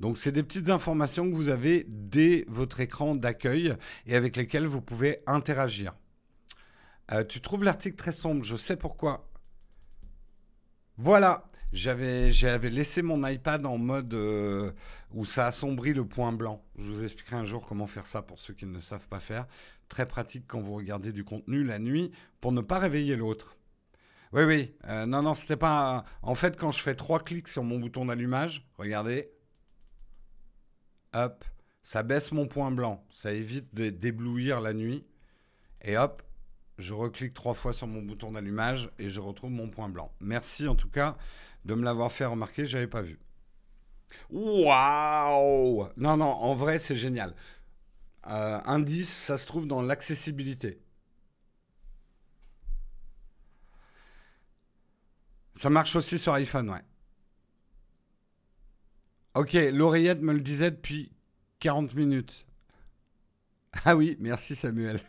Donc c'est des petites informations que vous avez dès votre écran d'accueil et avec lesquelles vous pouvez interagir. Tu trouves l'article très sombre, je sais pourquoi. Voilà, j'avais laissé mon iPad en mode où ça assombrit le point blanc. Je vous expliquerai un jour comment faire ça pour ceux qui ne savent pas faire. Très pratique quand vous regardez du contenu la nuit pour ne pas réveiller l'autre. Oui, oui, non, c'était pas... En fait, quand je fais 3 clics sur mon bouton d'allumage, regardez, hop, ça baisse mon point blanc. Ça évite d'éblouir la nuit. Et hop, je reclique 3 fois sur mon bouton d'allumage et je retrouve mon point blanc. Merci en tout cas de me l'avoir fait remarquer, je n'avais pas vu. Waouh! Non, en vrai, c'est génial. Indice, ça se trouve dans l'accessibilité. Ça marche aussi sur iPhone, ouais. Ok, l'oreillette me le disait depuis 40 minutes. Ah oui, merci Samuel.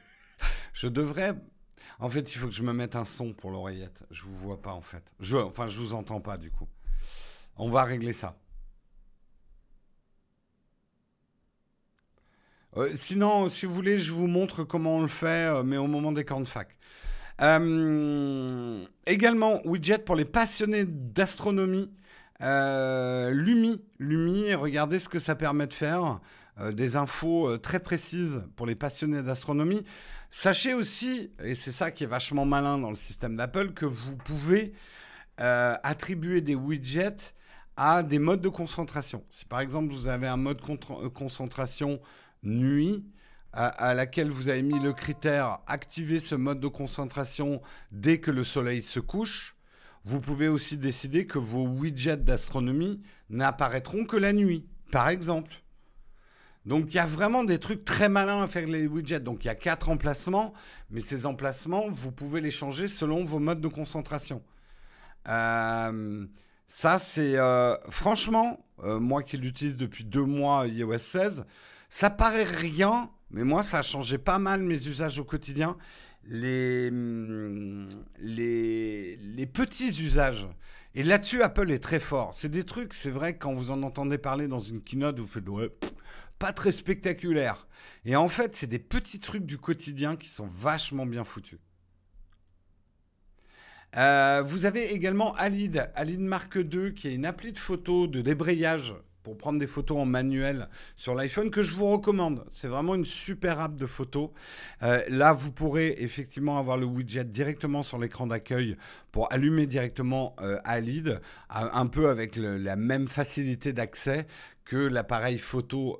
Je devrais... En fait, il faut que je me mette un son pour l'oreillette. Je vous vois pas en fait. Je vous entends pas du coup. On va régler ça. Sinon, si vous voulez, je vous montre comment on le fait, mais au moment des camps de fac. Également, widget pour les passionnés d'astronomie. Lumi, regardez ce que ça permet de faire. Des infos très précises pour les passionnés d'astronomie. Sachez aussi, et c'est ça qui est vachement malin dans le système d'Apple, que vous pouvez attribuer des widgets à des modes de concentration. Si par exemple vous avez un mode concentration nuit, à laquelle vous avez mis le critère activer ce mode de concentration dès que le soleil se couche, vous pouvez aussi décider que vos widgets d'astronomie n'apparaîtront que la nuit, par exemple. Donc il y a vraiment des trucs très malins à faire avec les widgets. Donc il y a 4 emplacements, mais ces emplacements, vous pouvez les changer selon vos modes de concentration. Ça, c'est... franchement, moi qui l'utilise depuis 2 mois iOS 16, ça paraît rien, mais moi, ça a changé pas mal mes usages au quotidien. Les petits usages. Et là-dessus, Apple est très fort. C'est des trucs, c'est vrai, quand vous en entendez parler dans une keynote, vous faites ouais, pas très spectaculaire. Et en fait, c'est des petits trucs du quotidien qui sont vachement bien foutus. Vous avez également Alid Mark II, qui est une appli de photo de débrayage pour prendre des photos en manuel sur l'iPhone que je vous recommande. C'est vraiment une super app de photos. Là, vous pourrez effectivement avoir le widget directement sur l'écran d'accueil pour allumer directement Alid, un peu avec la même facilité d'accès que l'appareil photo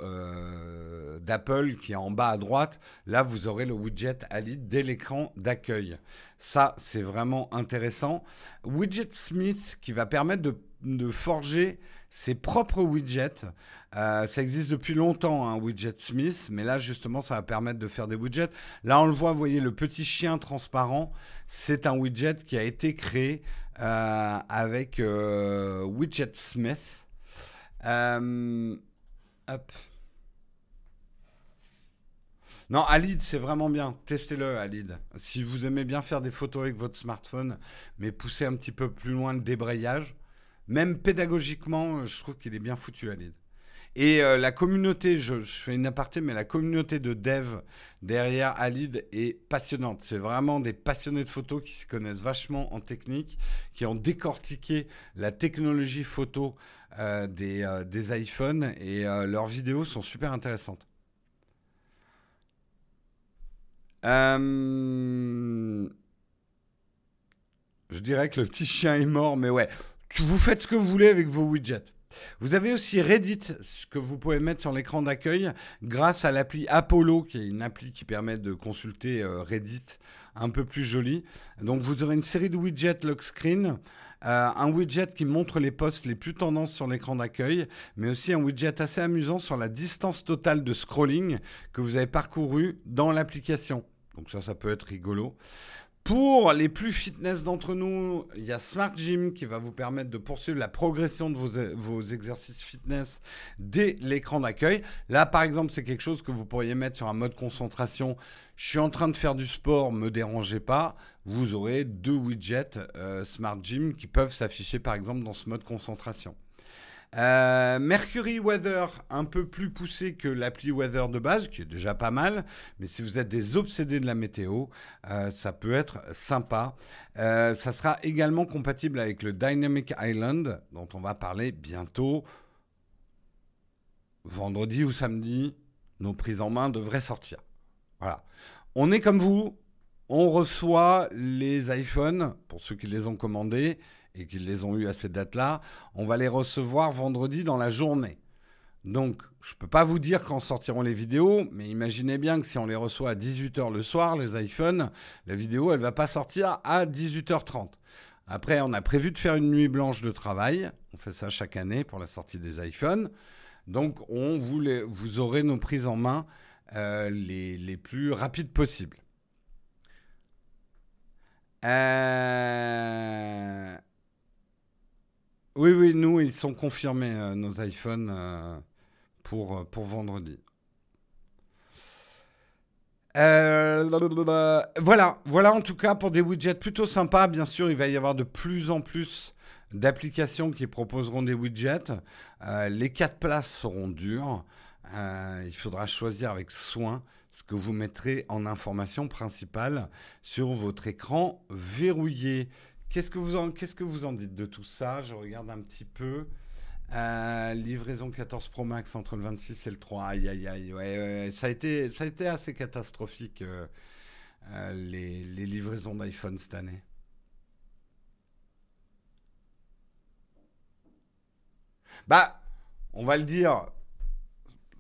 d'Apple qui est en bas à droite. Là, vous aurez le widget Alid dès l'écran d'accueil. Ça, c'est vraiment intéressant. Widget Smith qui va permettre de forger ses propres widgets. Ça existe depuis longtemps, un widget Smith, mais là, justement, ça va permettre de faire des widgets. Là, on le voit, vous voyez, le petit chien transparent, c'est un widget qui a été créé avec Widget Smith. Hop. Non, Alid, c'est vraiment bien. Testez-le, Alid. Si vous aimez bien faire des photos avec votre smartphone, mais pousser un petit peu plus loin le débrayage, même pédagogiquement, je trouve qu'il est bien foutu, Alid. Et la communauté, je fais une aparté, mais la communauté de dev derrière Alid est passionnante. C'est vraiment des passionnés de photos qui se connaissent vachement en technique, qui ont décortiqué la technologie photo des iPhones et leurs vidéos sont super intéressantes. Je dirais que le petit chien est mort, mais ouais. Vous faites ce que vous voulez avec vos widgets. Vous avez aussi Reddit, ce que vous pouvez mettre sur l'écran d'accueil grâce à l'appli Apollo, qui est une appli qui permet de consulter Reddit un peu plus jolie. Donc vous aurez une série de widgets lock screen, un widget qui montre les posts les plus tendances sur l'écran d'accueil, mais aussi un widget assez amusant sur la distance totale de scrolling que vous avez parcouru dans l'application. Donc ça peut être rigolo. Pour les plus fitness d'entre nous, il y a Smart Gym qui va vous permettre de poursuivre la progression de vos exercices fitness dès l'écran d'accueil. Là, par exemple, c'est quelque chose que vous pourriez mettre sur un mode concentration. Je suis en train de faire du sport, ne me dérangez pas. Vous aurez 2 widgets Smart Gym qui peuvent s'afficher, par exemple, dans ce mode concentration. Mercury Weather, un peu plus poussé que l'appli Weather de base, qui est déjà pas mal, mais si vous êtes des obsédés de la météo, ça peut être sympa. Ça sera également compatible avec le Dynamic Island, dont on va parler bientôt. Vendredi ou samedi, nos prises en main devraient sortir. Voilà. On est comme vous, on reçoit les iPhones, pour ceux qui les ont commandés, et qu'ils les ont eus à cette date-là, on va les recevoir vendredi dans la journée. Donc, je ne peux pas vous dire quand sortiront les vidéos, mais imaginez bien que si on les reçoit à 18h le soir, les iPhones, la vidéo, elle ne va pas sortir à 18h30. Après, on a prévu de faire une nuit blanche de travail. On fait ça chaque année pour la sortie des iPhones. Donc, vous aurez nos prises en main les plus rapides possibles. Oui, nous, ils sont confirmés, nos iPhones, pour vendredi. Voilà en tout cas pour des widgets plutôt sympas. Bien sûr, il va y avoir de plus en plus d'applications qui proposeront des widgets. Les 4 places seront dures. Il faudra choisir avec soin ce que vous mettrez en information principale sur votre écran verrouillé. Qu'est-ce que vous en dites de tout ça? Je regarde un petit peu. Livraison 14 Pro Max entre le 26 et le 3. Aïe, aïe, aïe. Ouais. Ça a été assez catastrophique, les livraisons d'iPhone cette année. Bah, on va le dire.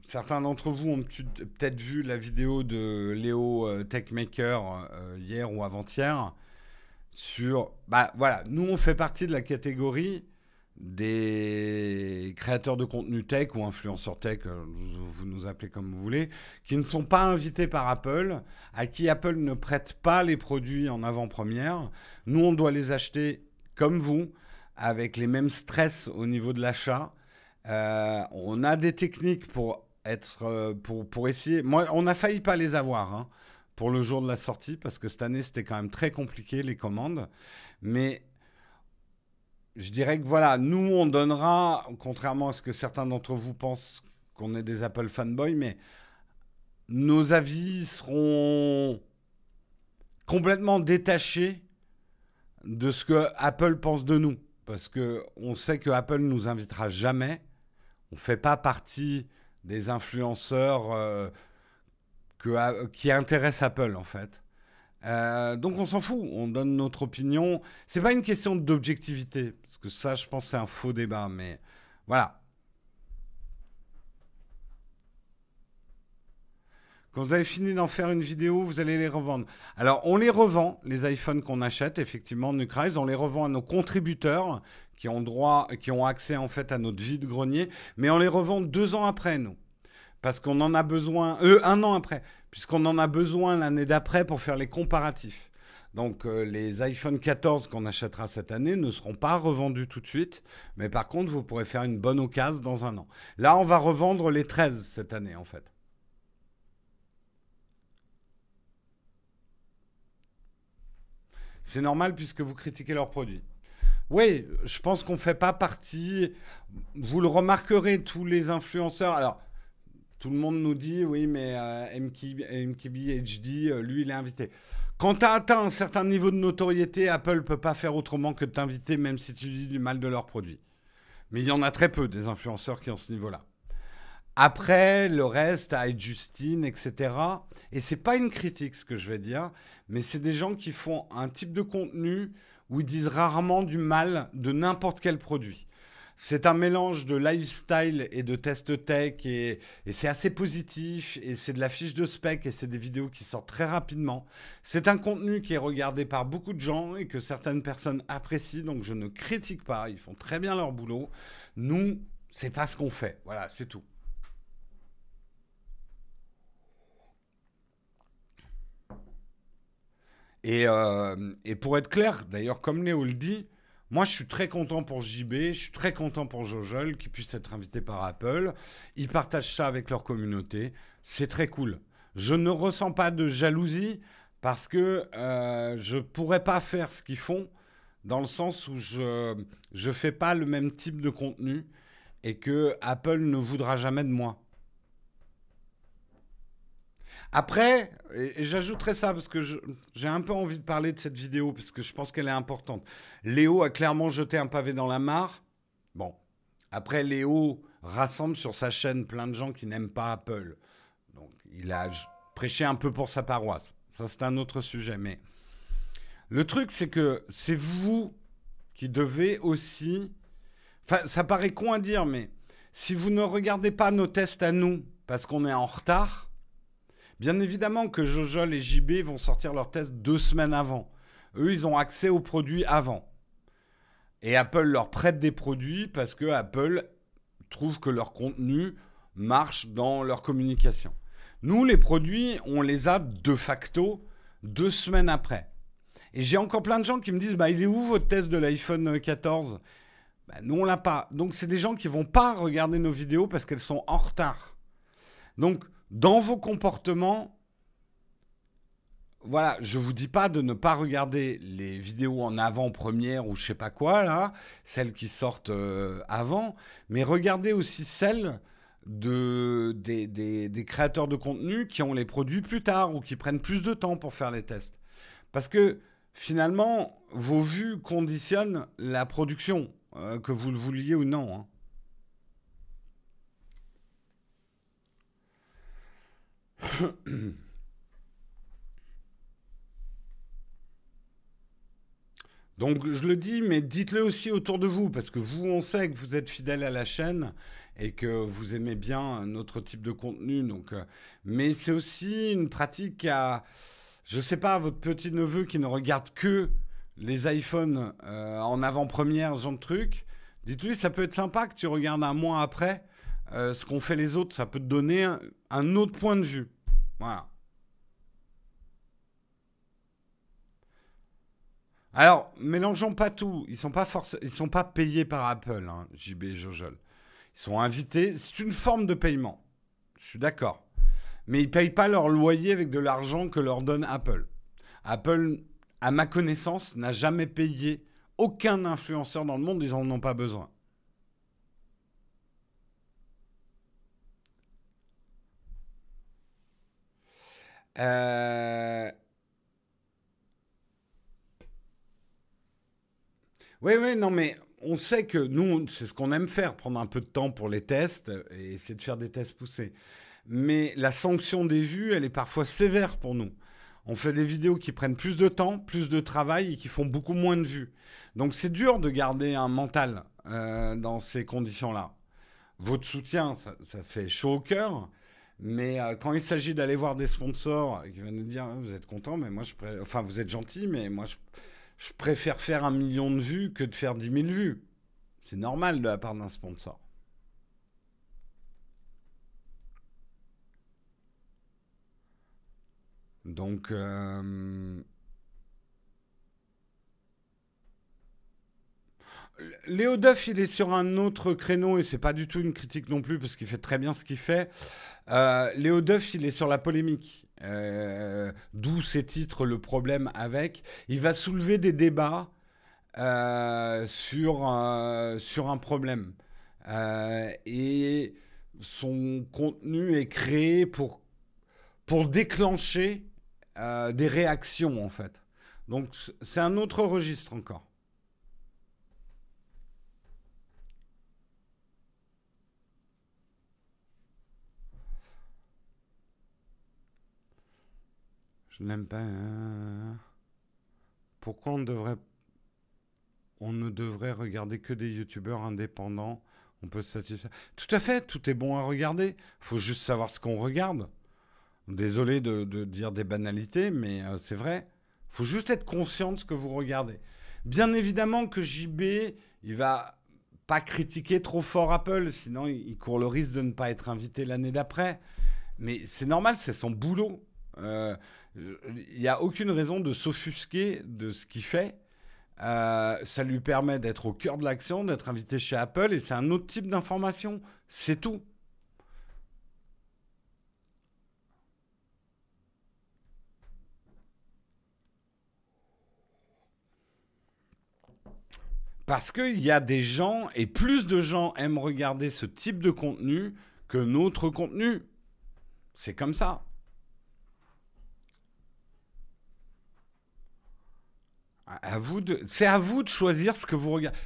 Certains d'entre vous ont peut-être vu la vidéo de Léo Techmaker hier ou avant-hier. Voilà, nous on fait partie de la catégorie des créateurs de contenu tech ou influenceurs tech, vous nous appelez comme vous voulez, qui ne sont pas invités par Apple, à qui Apple ne prête pas les produits en avant-première. Nous, on doit les acheter comme vous, avec les mêmes stress au niveau de l'achat. On a des techniques pour essayer. Moi, on a failli pas les avoir, hein, pour le jour de la sortie, parce que cette année, c'était quand même très compliqué, les commandes. Mais je dirais que voilà, nous, on donnera, contrairement à ce que certains d'entre vous pensent qu'on est des Apple fanboys, mais nos avis seront complètement détachés de ce que Apple pense de nous. Parce qu'on sait que Apple ne nous invitera jamais. On ne fait pas partie des influenceurs qui intéressent Apple, en fait. Donc on s'en fout, on donne notre opinion. C'est pas une question d'objectivité, parce que ça, je pense, c'est un faux débat, mais voilà. Quand vous avez fini d'en faire une vidéo, vous allez les revendre. Alors, on les revend, les iPhones qu'on achète, effectivement, Nucrise, on les revend à nos contributeurs qui ont droit, qui ont accès en fait à notre vide-grenier, mais on les revend 2 ans après, nous. Parce qu'on en a besoin, 1 an après, puisqu'on en a besoin l'année d'après pour faire les comparatifs. Donc les iPhone 14 qu'on achètera cette année ne seront pas revendus tout de suite, mais par contre vous pourrez faire une bonne occasion dans 1 an. Là on va revendre les 13 cette année en fait. C'est normal puisque vous critiquez leurs produits. Oui, je pense qu'on ne fait pas partie. Vous le remarquerez, tous les influenceurs. Alors, tout le monde nous dit, oui, mais MKB HD, lui, il est invité. Quand tu as atteint un certain niveau de notoriété, Apple ne peut pas faire autrement que de t'inviter, même si tu dis du mal de leurs produits. Mais il y en a très peu, des influenceurs qui ont ce niveau-là. Après, le reste, à Justine, etc. Et c'est pas une critique, ce que je vais dire, mais c'est des gens qui font un type de contenu où ils disent rarement du mal de n'importe quel produit. C'est un mélange de lifestyle et de test tech et c'est assez positif et c'est de la fiche de spec et c'est des vidéos qui sortent très rapidement. C'est un contenu qui est regardé par beaucoup de gens et que certaines personnes apprécient, donc je ne critique pas, ils font très bien leur boulot. Nous, c'est pas ce qu'on fait, voilà, c'est tout. Et pour être clair, d'ailleurs, comme Léo le dit, moi je suis très content pour JB, je suis très content pour Jojol qui puisse être invité par Apple. Ils partagent ça avec leur communauté. C'est très cool. Je ne ressens pas de jalousie parce que je ne pourrais pas faire ce qu'ils font dans le sens où je fais pas le même type de contenu et que Apple ne voudra jamais de moi. Après, et j'ajouterai ça parce que j'ai un peu envie de parler de cette vidéo parce que je pense qu'elle est importante. Léo a clairement jeté un pavé dans la mare. Bon, après Léo rassemble sur sa chaîne plein de gens qui n'aiment pas Apple. Donc il a prêché un peu pour sa paroisse. Ça c'est un autre sujet. Mais le truc c'est que c'est vous qui devez aussi... Enfin, ça paraît con à dire, mais si vous ne regardez pas nos tests à nous parce qu'on est en retard, bien évidemment que Jojol et JB vont sortir leurs tests 2 semaines avant. Eux, ils ont accès aux produits avant. Et Apple leur prête des produits parce que Apple trouve que leur contenu marche dans leur communication. Nous, les produits, on les a de facto 2 semaines après. Et j'ai encore plein de gens qui me disent bah, il est où votre test de l'iPhone 14 bah, nous, on l'a pas. Donc, c'est des gens qui vont pas regarder nos vidéos parce qu'elles sont en retard. Donc, dans vos comportements, voilà, je vous dis pas de ne pas regarder les vidéos en avant-première ou je sais pas quoi là, celles qui sortent avant, mais regardez aussi celles des créateurs de contenu qui ont les produits plus tard ou qui prennent plus de temps pour faire les tests. Parce que finalement, vos vues conditionnent la production, que vous le vouliez ou non, hein. Donc je le dis, mais dites-le aussi autour de vous, parce que vous, on sait que vous êtes fidèle à la chaîne et que vous aimez bien notre type de contenu. Donc, mais c'est aussi une pratique à, je sais pas, votre petit neveu qui ne regarde que les iPhones en avant-première, ce genre de truc. Dites-lui, ça peut être sympa que tu regardes un mois après ce qu'ont fait les autres. Ça peut te donner un autre point de vue. Voilà. Alors, mélangeons pas tout. Ils sont pas payés par Apple, hein, JB et Jojol. Ils sont invités. C'est une forme de paiement. Je suis d'accord. Mais ils payent pas leur loyer avec de l'argent que leur donne Apple. Apple, à ma connaissance, n'a jamais payé aucun influenceur dans le monde. Ils en ont pas besoin. Euh, Oui, oui, non, mais on sait que nous, c'est ce qu'on aime faire, prendre un peu de temps pour les tests et essayer de faire des tests poussés. Mais la sanction des vues, elle est parfois sévère pour nous. On fait des vidéos qui prennent plus de temps, plus de travail et qui font beaucoup moins de vues. Donc c'est dur de garder un mental dans ces conditions-là. Votre soutien, ça fait chaud au cœur. Mais quand il s'agit d'aller voir des sponsors qui viennent nous dire vous êtes content, mais moi enfin vous êtes gentil, mais moi je préfère faire 1 million de vues que de faire 10 000 vues. C'est normal de la part d'un sponsor. Donc Léo Duff, il est sur un autre créneau et c'est pas du tout une critique non plus parce qu'il fait très bien ce qu'il fait. Léo Duff, il est sur la polémique. D'où ses titres, le problème avec. Il va soulever des débats sur un problème. Et son contenu est créé pour déclencher des réactions, en fait. Donc, c'est un autre registre encore. Je n'aime pas. Pourquoi on ne devrait regarder que des youtubeurs indépendants? On peut se satisfaire. Tout à fait, tout est bon à regarder. Il faut juste savoir ce qu'on regarde. Désolé de dire des banalités, mais c'est vrai. Il faut juste être conscient de ce que vous regardez. Bien évidemment que JB, il va pas critiquer trop fort Apple, sinon il court le risque de ne pas être invité l'année d'après. Mais c'est normal, c'est son boulot. Il n'y a aucune raison de s'offusquer de ce qu'il fait. Ça lui permet d'être au cœur de l'action, d'être invité chez Apple, et c'est un autre type d'information. C'est tout. Parce qu'il y a des gens, et plus de gens aiment regarder ce type de contenu que notre contenu. C'est comme ça. C'est à vous de choisir ce que vous regardez.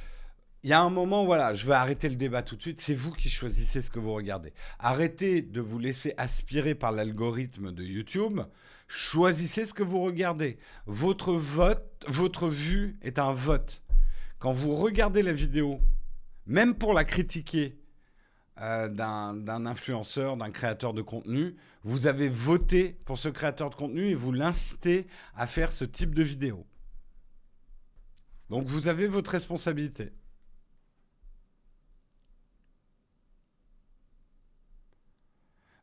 Il y a un moment, voilà, je vais arrêter le débat tout de suite. C'est vous qui choisissez ce que vous regardez. Arrêtez de vous laisser aspirer par l'algorithme de YouTube. Choisissez ce que vous regardez. Votre vote, votre vue est un vote. Quand vous regardez la vidéo, même pour la critiquer d'un influenceur, d'un créateur de contenu, vous avez voté pour ce créateur de contenu et vous l'incitez à faire ce type de vidéo. Donc vous avez votre responsabilité.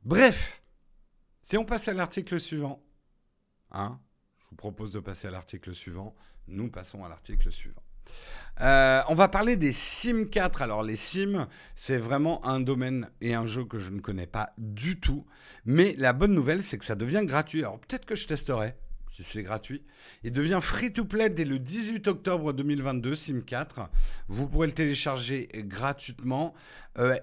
Bref, si on passe à l'article suivant, hein, je vous propose de passer à l'article suivant. Nous passons à l'article suivant. On va parler des Sims 4. Alors les Sims, c'est vraiment un domaine et un jeu que je ne connais pas du tout. Mais la bonne nouvelle, c'est que ça devient gratuit. Alors peut-être que je testerai si c'est gratuit. Il devient free-to-play dès le 18 octobre 2022, Sims 4. Vous pourrez le télécharger gratuitement.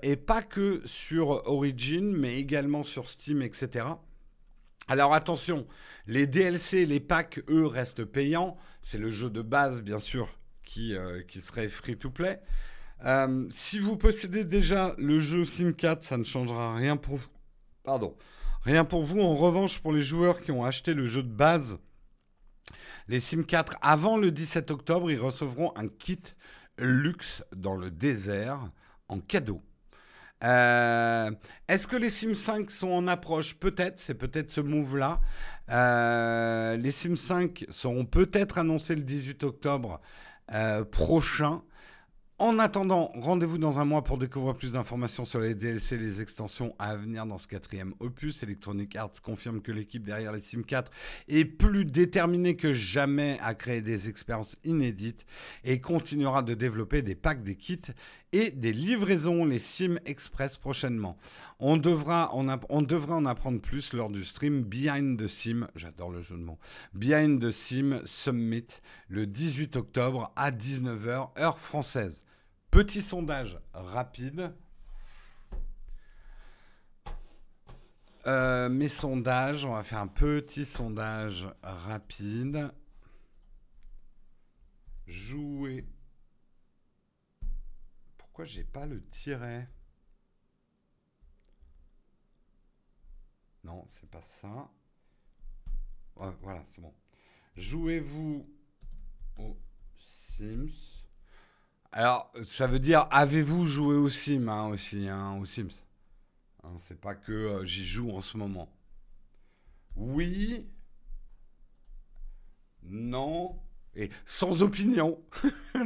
Et pas que sur Origin, mais également sur Steam, etc. Alors attention, les DLC, les packs, eux, restent payants. C'est le jeu de base, bien sûr, qui serait free-to-play. Si vous possédez déjà le jeu Sims 4, ça ne changera rien pour vous. Pardon. Rien pour vous. En revanche, pour les joueurs qui ont acheté le jeu de base, les Sims 4, avant le 17 octobre, ils recevront un kit luxe dans le désert en cadeau. Est-ce que les Sims 5 sont en approche? Peut-être, c'est peut-être ce move-là. Les Sims 5 seront peut-être annoncés le 18 octobre prochain. En attendant, rendez-vous dans un mois pour découvrir plus d'informations sur les DLC et les extensions à venir dans ce 4e opus. Electronic Arts confirme que l'équipe derrière les Sims 4 est plus déterminée que jamais à créer des expériences inédites et continuera de développer des packs, des kits et des livraisons, les Sims Express prochainement. On devrait en apprendre plus lors du stream Behind the Sim, j'adore le jeu de mots, Behind the Sim Summit le 18 octobre à 19h, heure française. Petit sondage rapide. Mes sondages, on va faire un petit sondage rapide. Jouer Pourquoi j'ai pas le tiret? Non, c'est pas ça. Ouais, voilà, c'est bon. Jouez-vous aux Sims? Alors, ça veut dire, avez-vous joué aux Sims hein, aussi, hein, aux Sims? Hein, c'est pas que j'y joue en ce moment. Oui, non, et sans opinion.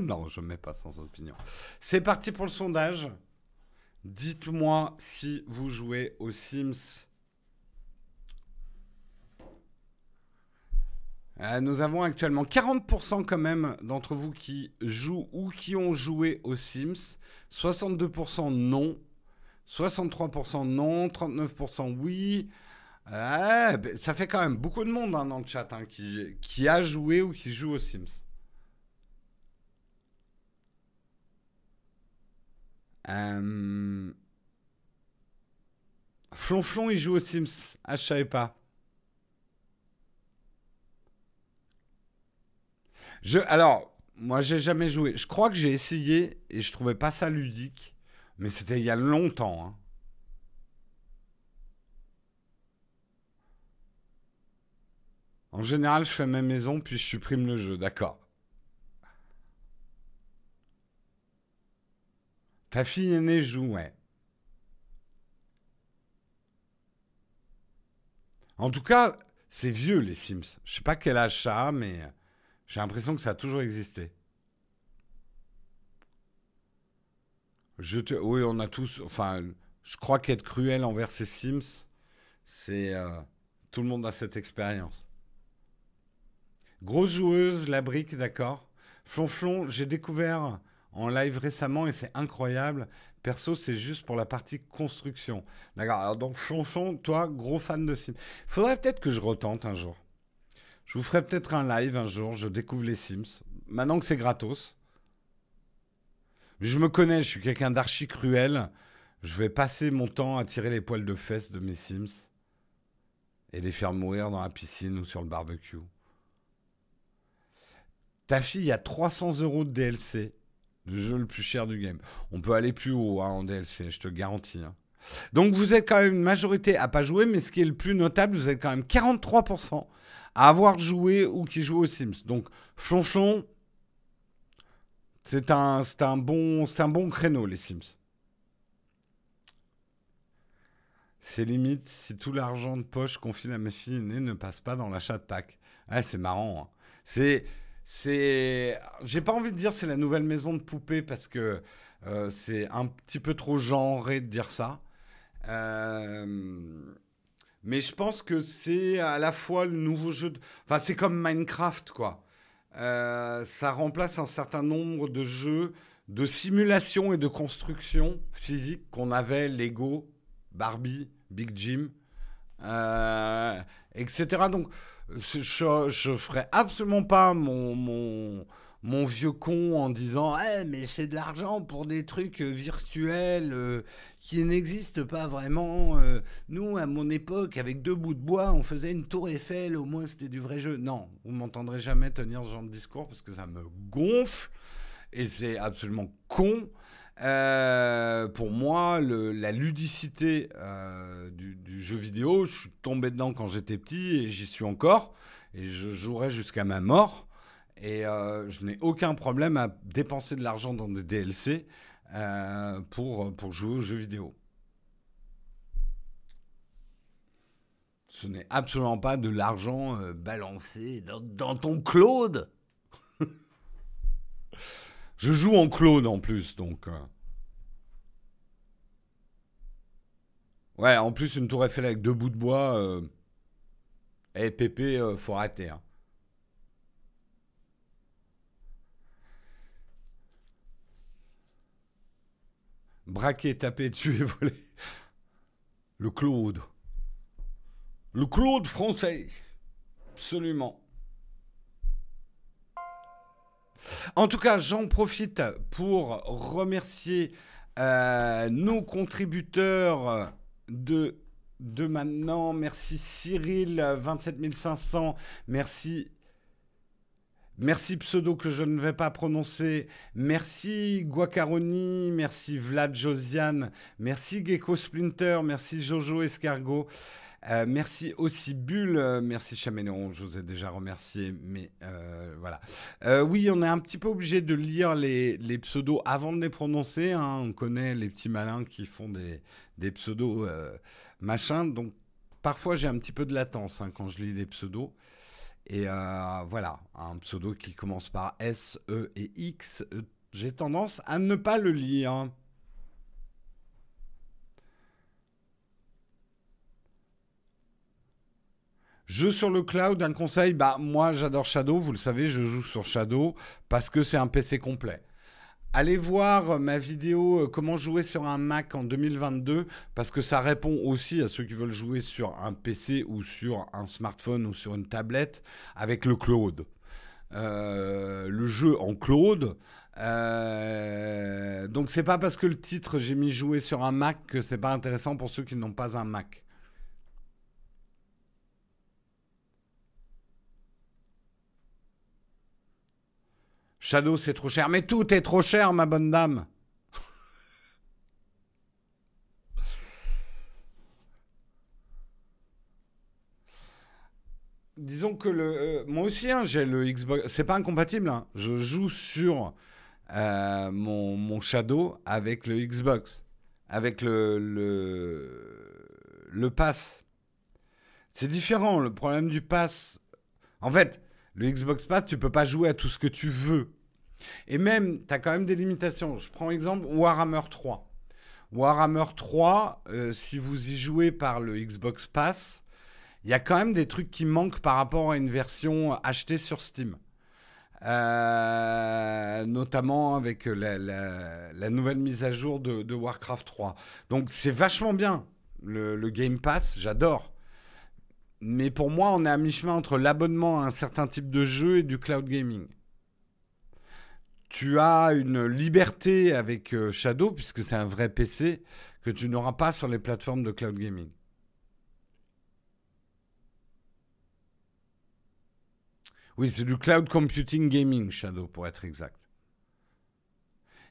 Non, je ne mets pas sans opinion. C'est parti pour le sondage. Dites-moi si vous jouez aux Sims. Nous avons actuellement 40% quand même d'entre vous qui jouent ou qui ont joué aux Sims. 62% non. 63% non. 39% oui. Ça fait quand même beaucoup de monde hein, dans le chat hein, qui a joué ou qui joue aux Sims. Flonflon, il joue aux Sims. Ah, je savais pas. Alors, moi, j'ai jamais joué. Je crois que j'ai essayé et je trouvais pas ça ludique. Mais c'était il y a longtemps. Hein. En général, je fais mes maisons puis je supprime le jeu, d'accord. Ta fille aînée joue, ouais. En tout cas, c'est vieux les Sims. Je sais pas quel âge ça a, mais j'ai l'impression que ça a toujours existé. Oui, on a tous. Enfin, je crois qu'être cruel envers ces Sims, c'est tout le monde a cette expérience. Grosse joueuse, la brique, d'accord. Flonflon, j'ai découvert en live récemment et c'est incroyable. Perso, c'est juste pour la partie construction. D'accord. Alors donc Flonflon, toi, gros fan de Sims. Faudrait peut-être que je retente un jour. Je vous ferai peut-être un live un jour. Je découvre les Sims. Maintenant que c'est gratos. Je me connais, je suis quelqu'un d'archi cruel. Je vais passer mon temps à tirer les poils de fesses de mes Sims et les faire mourir dans la piscine ou sur le barbecue. Ta fille a 300 euros de DLC, le jeu le plus cher du game. On peut aller plus haut hein, en DLC, je te garantis. Hein. Donc vous êtes quand même une majorité à pas jouer, mais ce qui est le plus notable, vous êtes quand même 43% à avoir joué ou qui jouent aux Sims. Donc Flonchon, c'est un bon créneau les Sims. C'est limite si tout l'argent de poche qu'on file à mes filles aînées ne passe pas dans l'achat de pack. Ah, c'est marrant. Hein. J'ai pas envie de dire c'est la nouvelle maison de poupée parce que c'est un petit peu trop genré de dire ça. Euh, mais je pense que c'est à la fois le nouveau jeu. Enfin, c'est comme Minecraft, quoi. Ça remplace un certain nombre de jeux de simulation et de construction physique qu'on avait Lego, Barbie, Big Jim, etc. Donc, je ferai absolument pas mon vieux con en disant eh, mais c'est de l'argent pour des trucs virtuels qui n'existent pas vraiment. Nous, à mon époque, avec 2 bouts de bois, on faisait une tour Eiffel, au moins c'était du vrai jeu. Non, vous m'entendrez jamais tenir ce genre de discours parce que ça me gonfle et c'est absolument con. Pour moi, la ludicité du jeu vidéo, je suis tombé dedans quand j'étais petit et j'y suis encore. Et je jouerai jusqu'à ma mort. Et je n'ai aucun problème à dépenser de l'argent dans des DLC pour jouer aux jeux vidéo. Ce n'est absolument pas de l'argent balancé dans ton Claude. Je joue en Claude en plus, donc. Ouais, en plus, une tour Eiffel avec 2 bouts de bois. Eh, Pépé, faut arrêter. Hein. Braquer, taper, tuer, voler. Le Claude. Le Claude français. Absolument. En tout cas, j'en profite pour remercier nos contributeurs de maintenant. Merci Cyril, 27 500. Merci Merci Pseudo que je ne vais pas prononcer. Merci Guacaroni. Merci Vlad Josiane. Merci Gecko Splinter. Merci Jojo Escargot. Merci aussi Bulle. Merci Chaméléon. Je vous ai déjà remercié. Mais voilà. Oui, on est un petit peu obligé de lire les pseudos avant de les prononcer, hein. On connaît les petits malins qui font des pseudos machin. Donc parfois j'ai un petit peu de latence, hein, quand je lis les pseudos. Et voilà, un pseudo qui commence par S, E et X, j'ai tendance à ne pas le lire. Jeu sur le cloud, un conseil, bah moi j'adore Shadow, vous le savez, je joue sur Shadow parce que c'est un PC complet. Allez voir ma vidéo comment jouer sur un Mac en 2022 parce que ça répond aussi à ceux qui veulent jouer sur un PC ou sur un smartphone ou sur une tablette avec le cloud. Le jeu en cloud. Donc c'est pas parce que le titre j'ai mis jouer sur un Mac que c'est pas intéressant pour ceux qui n'ont pas un Mac. Shadow c'est trop cher, mais tout est trop cher ma bonne dame. Disons que moi aussi, hein, j'ai le Xbox. C'est pas incompatible, hein. Je joue sur mon Shadow avec le Xbox, avec le Pass. C'est différent. Le problème du Pass. En fait, le Xbox Pass, tu peux pas jouer à tout ce que tu veux. Et même, tu as quand même des limitations. Je prends exemple Warhammer 3. Warhammer 3, si vous y jouez par le Xbox Pass, il y a quand même des trucs qui manquent par rapport à une version achetée sur Steam. Notamment avec la nouvelle mise à jour de Warcraft 3. Donc c'est vachement bien, le Game Pass, j'adore. Mais pour moi, on est à mi-chemin entre l'abonnement à un certain type de jeu et du cloud gaming. Tu as une liberté avec Shadow, puisque c'est un vrai PC, que tu n'auras pas sur les plateformes de cloud gaming. Oui, c'est du cloud computing gaming, Shadow, pour être exact.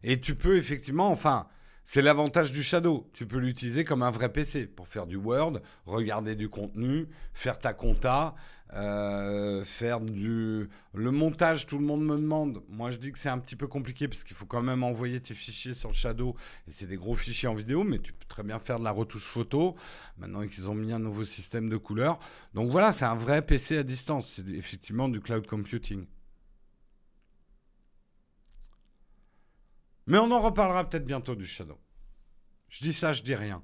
Et tu peux effectivement, enfin, c'est l'avantage du Shadow. Tu peux l'utiliser comme un vrai PC pour faire du Word, regarder du contenu, faire ta compta, faire du... Le montage, tout le monde me demande. Moi, je dis que c'est un petit peu compliqué parce qu'il faut quand même envoyer tes fichiers sur le Shadow. Et c'est des gros fichiers en vidéo, mais tu peux très bien faire de la retouche photo. Maintenant qu'ils ont mis un nouveau système de couleurs. Donc voilà, c'est un vrai PC à distance. C'est effectivement du cloud computing. Mais on en reparlera peut-être bientôt du Shadow. Je dis ça, je dis rien.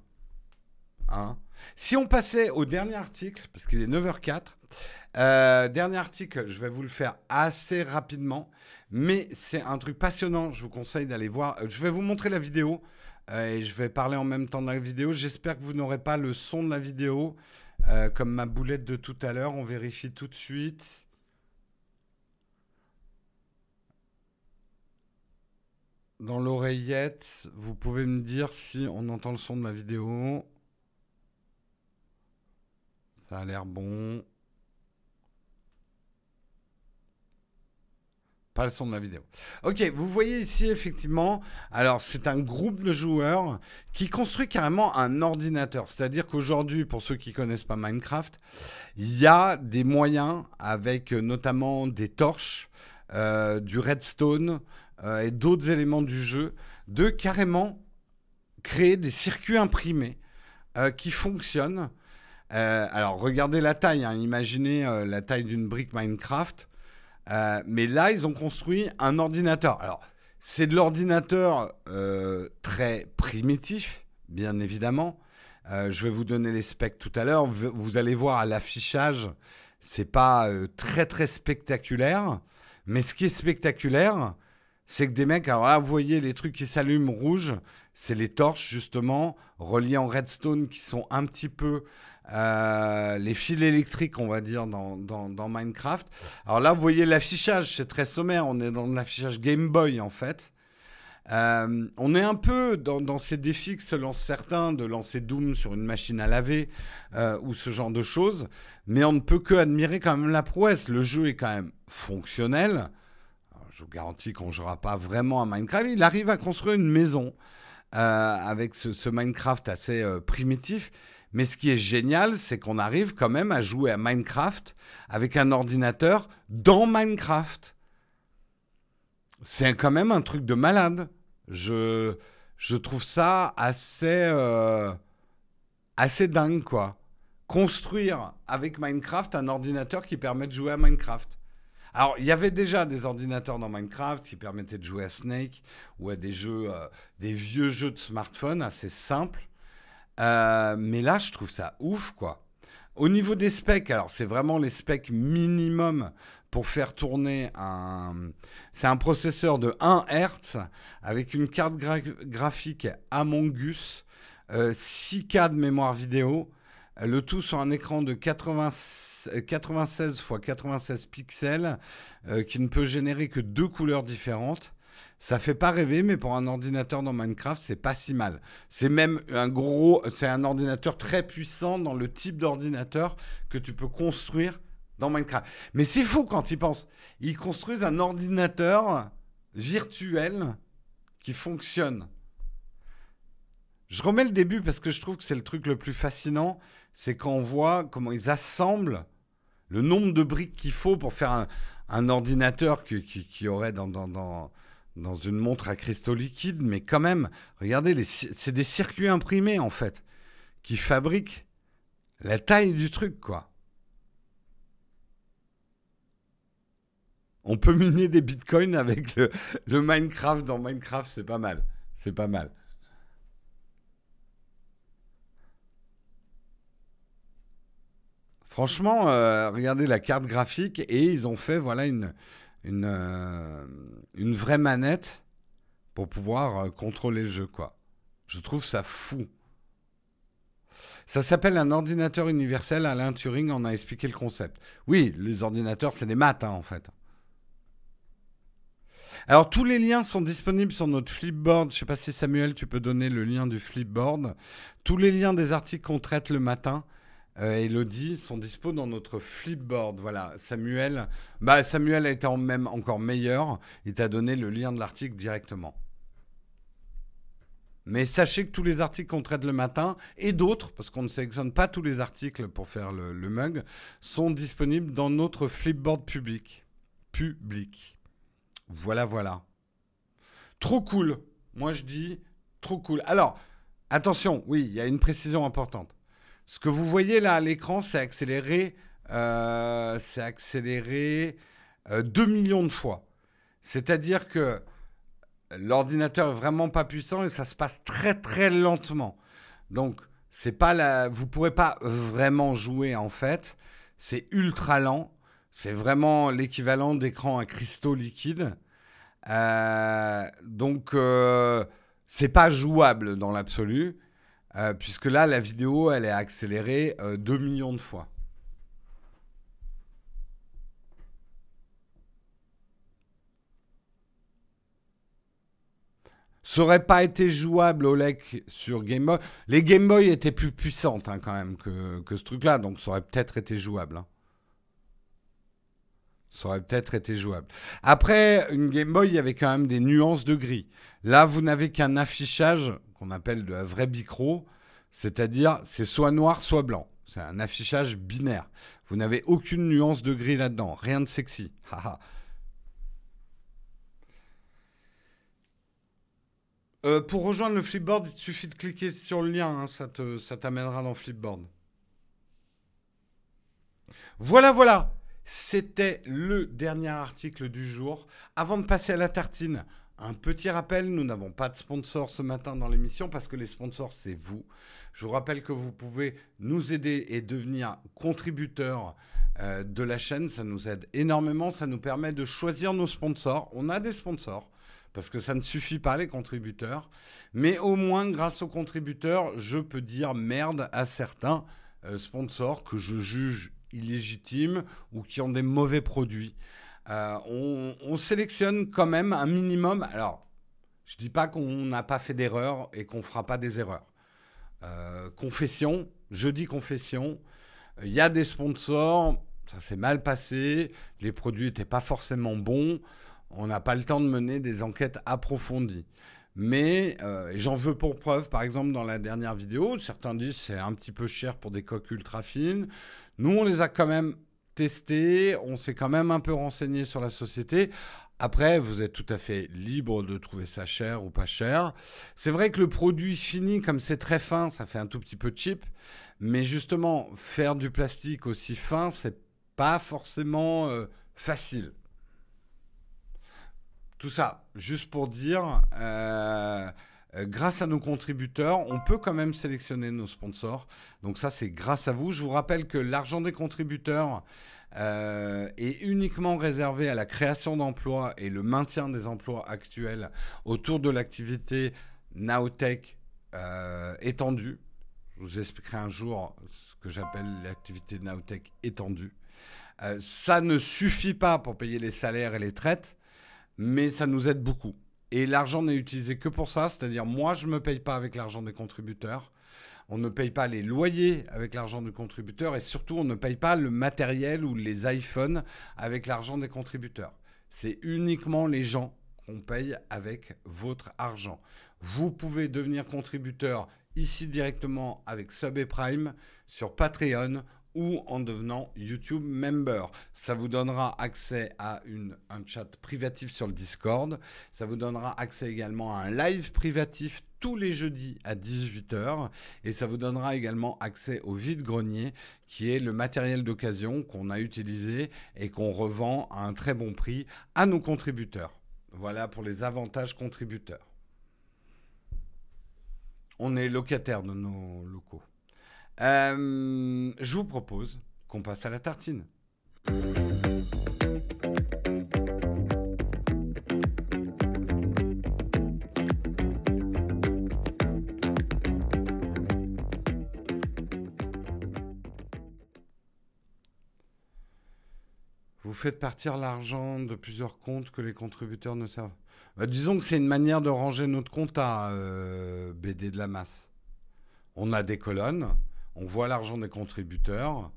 Hein. Si on passait au dernier article, parce qu'il est 9h04, dernier article, je vais vous le faire assez rapidement, mais c'est un truc passionnant, je vous conseille d'aller voir. Je vais vous montrer la vidéo et je vais parler en même temps de la vidéo. J'espère que vous n'aurez pas le son de la vidéo, comme ma boulette de tout à l'heure. On vérifie tout de suite. Dans l'oreillette, vous pouvez me dire si on entend le son de ma vidéo. Ça a l'air bon. Pas le son de la vidéo. Ok, vous voyez ici effectivement, alors c'est un groupe de joueurs qui construit carrément un ordinateur. C'est-à-dire qu'aujourd'hui, pour ceux qui ne connaissent pas Minecraft, il y a des moyens avec notamment des torches, du redstone et d'autres éléments du jeu de carrément créer des circuits imprimés qui fonctionnent. Alors regardez la taille, hein, imaginez la taille d'une brique Minecraft. Mais là, ils ont construit un ordinateur. Alors, c'est de l'ordinateur très primitif, bien évidemment. Je vais vous donner les specs tout à l'heure. Vous allez voir à l'affichage, c'est pas très très spectaculaire. Mais ce qui est spectaculaire, c'est que des mecs, alors là, vous voyez les trucs qui s'allument rouges, c'est les torches justement, reliées en redstone qui sont un petit peu les fils électriques, on va dire, dans Minecraft. Alors là, vous voyez l'affichage, c'est très sommaire, on est dans l'affichage Game Boy en fait. On est un peu dans ces défis que se lancent certains de lancer Doom sur une machine à laver ou ce genre de choses, mais on ne peut que admirer quand même la prouesse. Le jeu est quand même fonctionnel. Alors, je vous garantis qu'on ne jouera pas vraiment à Minecraft. Il arrive à construire une maison avec ce Minecraft assez primitif. Mais ce qui est génial, c'est qu'on arrive quand même à jouer à Minecraft avec un ordinateur dans Minecraft. C'est quand même un truc de malade. Je trouve ça assez dingue, quoi. Construire avec Minecraft un ordinateur qui permet de jouer à Minecraft. Alors, il y avait déjà des ordinateurs dans Minecraft qui permettaient de jouer à Snake ou à des jeux, des vieux jeux de smartphone assez simples. Mais là, je trouve ça ouf, quoi. Au niveau des specs, alors c'est vraiment les specs minimum pour faire tourner un... C'est un processeur de 1 Hz avec une carte graphique Among Us, 6K de mémoire vidéo, le tout sur un écran de 96 x 96 pixels qui ne peut générer que 2 couleurs différentes. Ça fait pas rêver, mais pour un ordinateur dans Minecraft, c'est pas si mal. C'est même c'est un ordinateur très puissant dans le type d'ordinateur que tu peux construire dans Minecraft. Mais c'est fou quand ils pensent. Ils construisent un ordinateur virtuel qui fonctionne. Je remets le début parce que je trouve que c'est le truc le plus fascinant, c'est quand on voit comment ils assemblent le nombre de briques qu'il faut pour faire un ordinateur qui aurait dans une montre à cristaux liquides, mais quand même, regardez, c'est des circuits imprimés, en fait, qui fabriquent la taille du truc, quoi. On peut miner des bitcoins avec le Minecraft. Dans Minecraft, c'est pas mal. C'est pas mal. Franchement, regardez la carte graphique et ils ont fait, voilà, une, euh, une vraie manette pour pouvoir contrôler le jeu, quoi. Je trouve ça fou. Ça s'appelle un ordinateur universel. Alain Turing en a expliqué le concept. Oui, les ordinateurs, c'est des maths, hein, en fait. Alors, tous les liens sont disponibles sur notre Flipboard. Je ne sais pas si Samuel, tu peux donner le lien du Flipboard. Tous les liens des articles qu'on traite le matin, Elodie, sont dispo dans notre Flipboard. Voilà, Samuel a été même encore meilleur. Il t'a donné le lien de l'article directement. Mais sachez que tous les articles qu'on traite le matin et d'autres, parce qu'on ne sélectionne pas tous les articles pour faire le mug, sont disponibles dans notre Flipboard public. Voilà, voilà. Trop cool. Moi, je dis trop cool. Alors, attention, oui, il y a une précision importante. Ce que vous voyez là à l'écran, c'est accéléré 2 millions de fois. C'est-à-dire que l'ordinateur est vraiment pas puissant et ça se passe très très lentement. Donc, vous pourrez pas vraiment jouer en fait. C'est ultra lent. C'est vraiment l'équivalent d'écran à cristaux liquides. Donc, c'est pas jouable dans l'absolu, puisque là, la vidéo, elle est accélérée 2 millions de fois. Ça aurait pas été jouable au LEC sur Game Boy. Les Game Boy étaient plus puissantes hein, quand même que ce truc-là, donc ça aurait peut-être été jouable. Hein. Ça aurait peut-être été jouable. Après, une Game Boy, il y avait quand même des nuances de gris. Là, vous n'avez qu'un affichage qu'on appelle de la vraie bicro, c'est-à-dire c'est soit noir, soit blanc. C'est un affichage binaire. Vous n'avez aucune nuance de gris là-dedans. Rien de sexy. Pour rejoindre le Flipboard, il te suffit de cliquer sur le lien. Hein, ça t'amènera dans Flipboard. Voilà, voilà. C'était le dernier article du jour. Avant de passer à la tartine, un petit rappel, nous n'avons pas de sponsor ce matin dans l'émission parce que les sponsors, c'est vous. Je vous rappelle que vous pouvez nous aider et devenir contributeur de la chaîne. Ça nous aide énormément. Ça nous permet de choisir nos sponsors. On a des sponsors parce que ça ne suffit pas les contributeurs. Mais au moins, grâce aux contributeurs, je peux dire merde à certains sponsors que je juge illégitimes ou qui ont des mauvais produits. On sélectionne quand même un minimum. Alors, Je dis pas qu'on n'a pas fait d'erreurs et qu'on fera pas des erreurs. Confession, je dis confession. Il y a des sponsors, ça s'est mal passé, les produits n'étaient pas forcément bons, on n'a pas le temps de mener des enquêtes approfondies. Mais j'en veux pour preuve, par exemple, dans la dernière vidéo, certains disent que c'est un petit peu cher pour des coques ultra fines. Nous, on les a quand même testés, on s'est quand même un peu renseigné sur la société. Après, vous êtes tout à fait libre de trouver ça cher ou pas cher. C'est vrai que le produit fini, comme c'est très fin, ça fait un tout petit peu cheap. Mais justement, faire du plastique aussi fin, c'est pas forcément facile. Tout ça, juste pour dire, grâce à nos contributeurs, on peut quand même sélectionner nos sponsors. Donc ça, c'est grâce à vous. Je vous rappelle que l'argent des contributeurs est uniquement réservé à la création d'emplois et le maintien des emplois actuels autour de l'activité Nowtech étendue. Je vous expliquerai un jour ce que j'appelle l'activité Nowtech étendue. Ça ne suffit pas pour payer les salaires et les traites, mais ça nous aide beaucoup. Et l'argent n'est utilisé que pour ça, c'est-à-dire moi, je ne me paye pas avec l'argent des contributeurs. On ne paye pas les loyers avec l'argent du contributeur et surtout, on ne paye pas le matériel ou les iPhones avec l'argent des contributeurs. C'est uniquement les gens qu'on paye avec votre argent. Vous pouvez devenir contributeur ici directement avec Sub et Prime sur Patreon ou en devenant YouTube Member. Ça vous donnera accès à un chat privatif sur le Discord. Ça vous donnera accès également à un live privatif tous les jeudis à 18 h. Et ça vous donnera également accès au vide-grenier, qui est le matériel d'occasion qu'on a utilisé et qu'on revend à un très bon prix à nos contributeurs. Voilà pour les avantages contributeurs. On est locataire de nos locaux. Je vous propose qu'on passe à la tartine. Vous faites partir l'argent de plusieurs comptes que les contributeurs ne savent. Disons que c'est une manière de ranger notre compta, BD de la masse. On a des colonnes, on voit l'argent des contributeurs,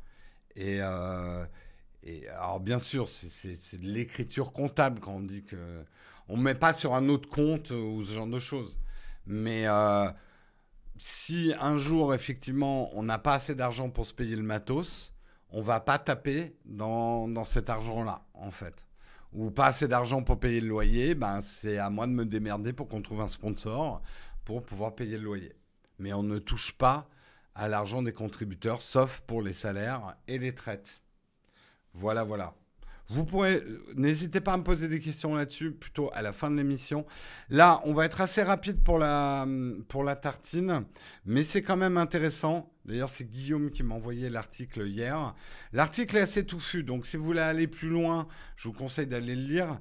et alors bien sûr, c'est de l'écriture comptable quand on dit que... On ne met pas sur un autre compte ou ce genre de choses. Mais si un jour, effectivement, on n'a pas assez d'argent pour se payer le matos, on ne va pas taper dans cet argent-là, en fait. Ou pas assez d'argent pour payer le loyer, ben c'est à moi de me démerder pour qu'on trouve un sponsor pour pouvoir payer le loyer. Mais on ne touche pas à l'argent des contributeurs, sauf pour les salaires et les traites. Voilà, voilà. Vous pourrez, n'hésitez pas à me poser des questions là-dessus, plutôt à la fin de l'émission. Là, on va être assez rapide pour la tartine, mais c'est quand même intéressant. D'ailleurs, c'est Guillaume qui m'a envoyé l'article hier. L'article est assez touffu, donc si vous voulez aller plus loin, je vous conseille d'aller le lire.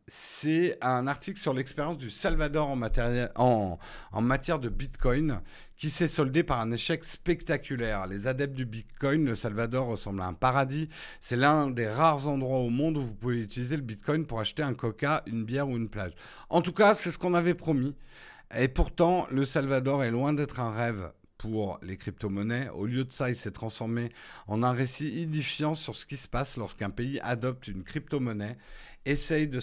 C'est un article sur l'expérience du Salvador en matière de Bitcoin, qui s'est soldé par un échec spectaculaire. Les adeptes du Bitcoin, le Salvador ressemble à un paradis. C'est l'un des rares endroits au monde où vous pouvez utiliser le Bitcoin pour acheter un coca, une bière ou une plage. En tout cas, c'est ce qu'on avait promis. Et pourtant, le Salvador est loin d'être un rêve pour les crypto-monnaies. Au lieu de ça, il s'est transformé en un récit édifiant sur ce qui se passe lorsqu'un pays adopte une crypto-monnaie, essaye de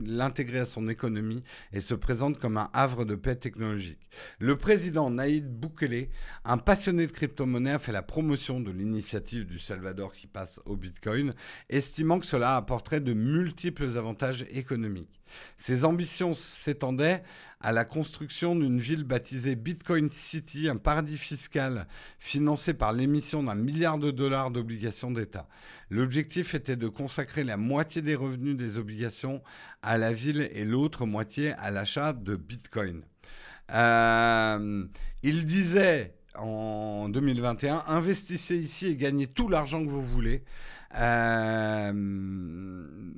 l'intégrer à son économie et se présente comme un havre de paix technologique. Le président Nayib Bukele, un passionné de crypto-monnaie, a fait la promotion de l'initiative du Salvador qui passe au Bitcoin, estimant que cela apporterait de multiples avantages économiques. Ses ambitions s'étendaient à la construction d'une ville baptisée Bitcoin City, un paradis fiscal financé par l'émission d'1 milliard de dollars d'obligations d'État. L'objectif était de consacrer la moitié des revenus des obligations à la ville et l'autre moitié à l'achat de Bitcoin. Il disait en 2021, investissez ici et gagnez tout l'argent que vous voulez.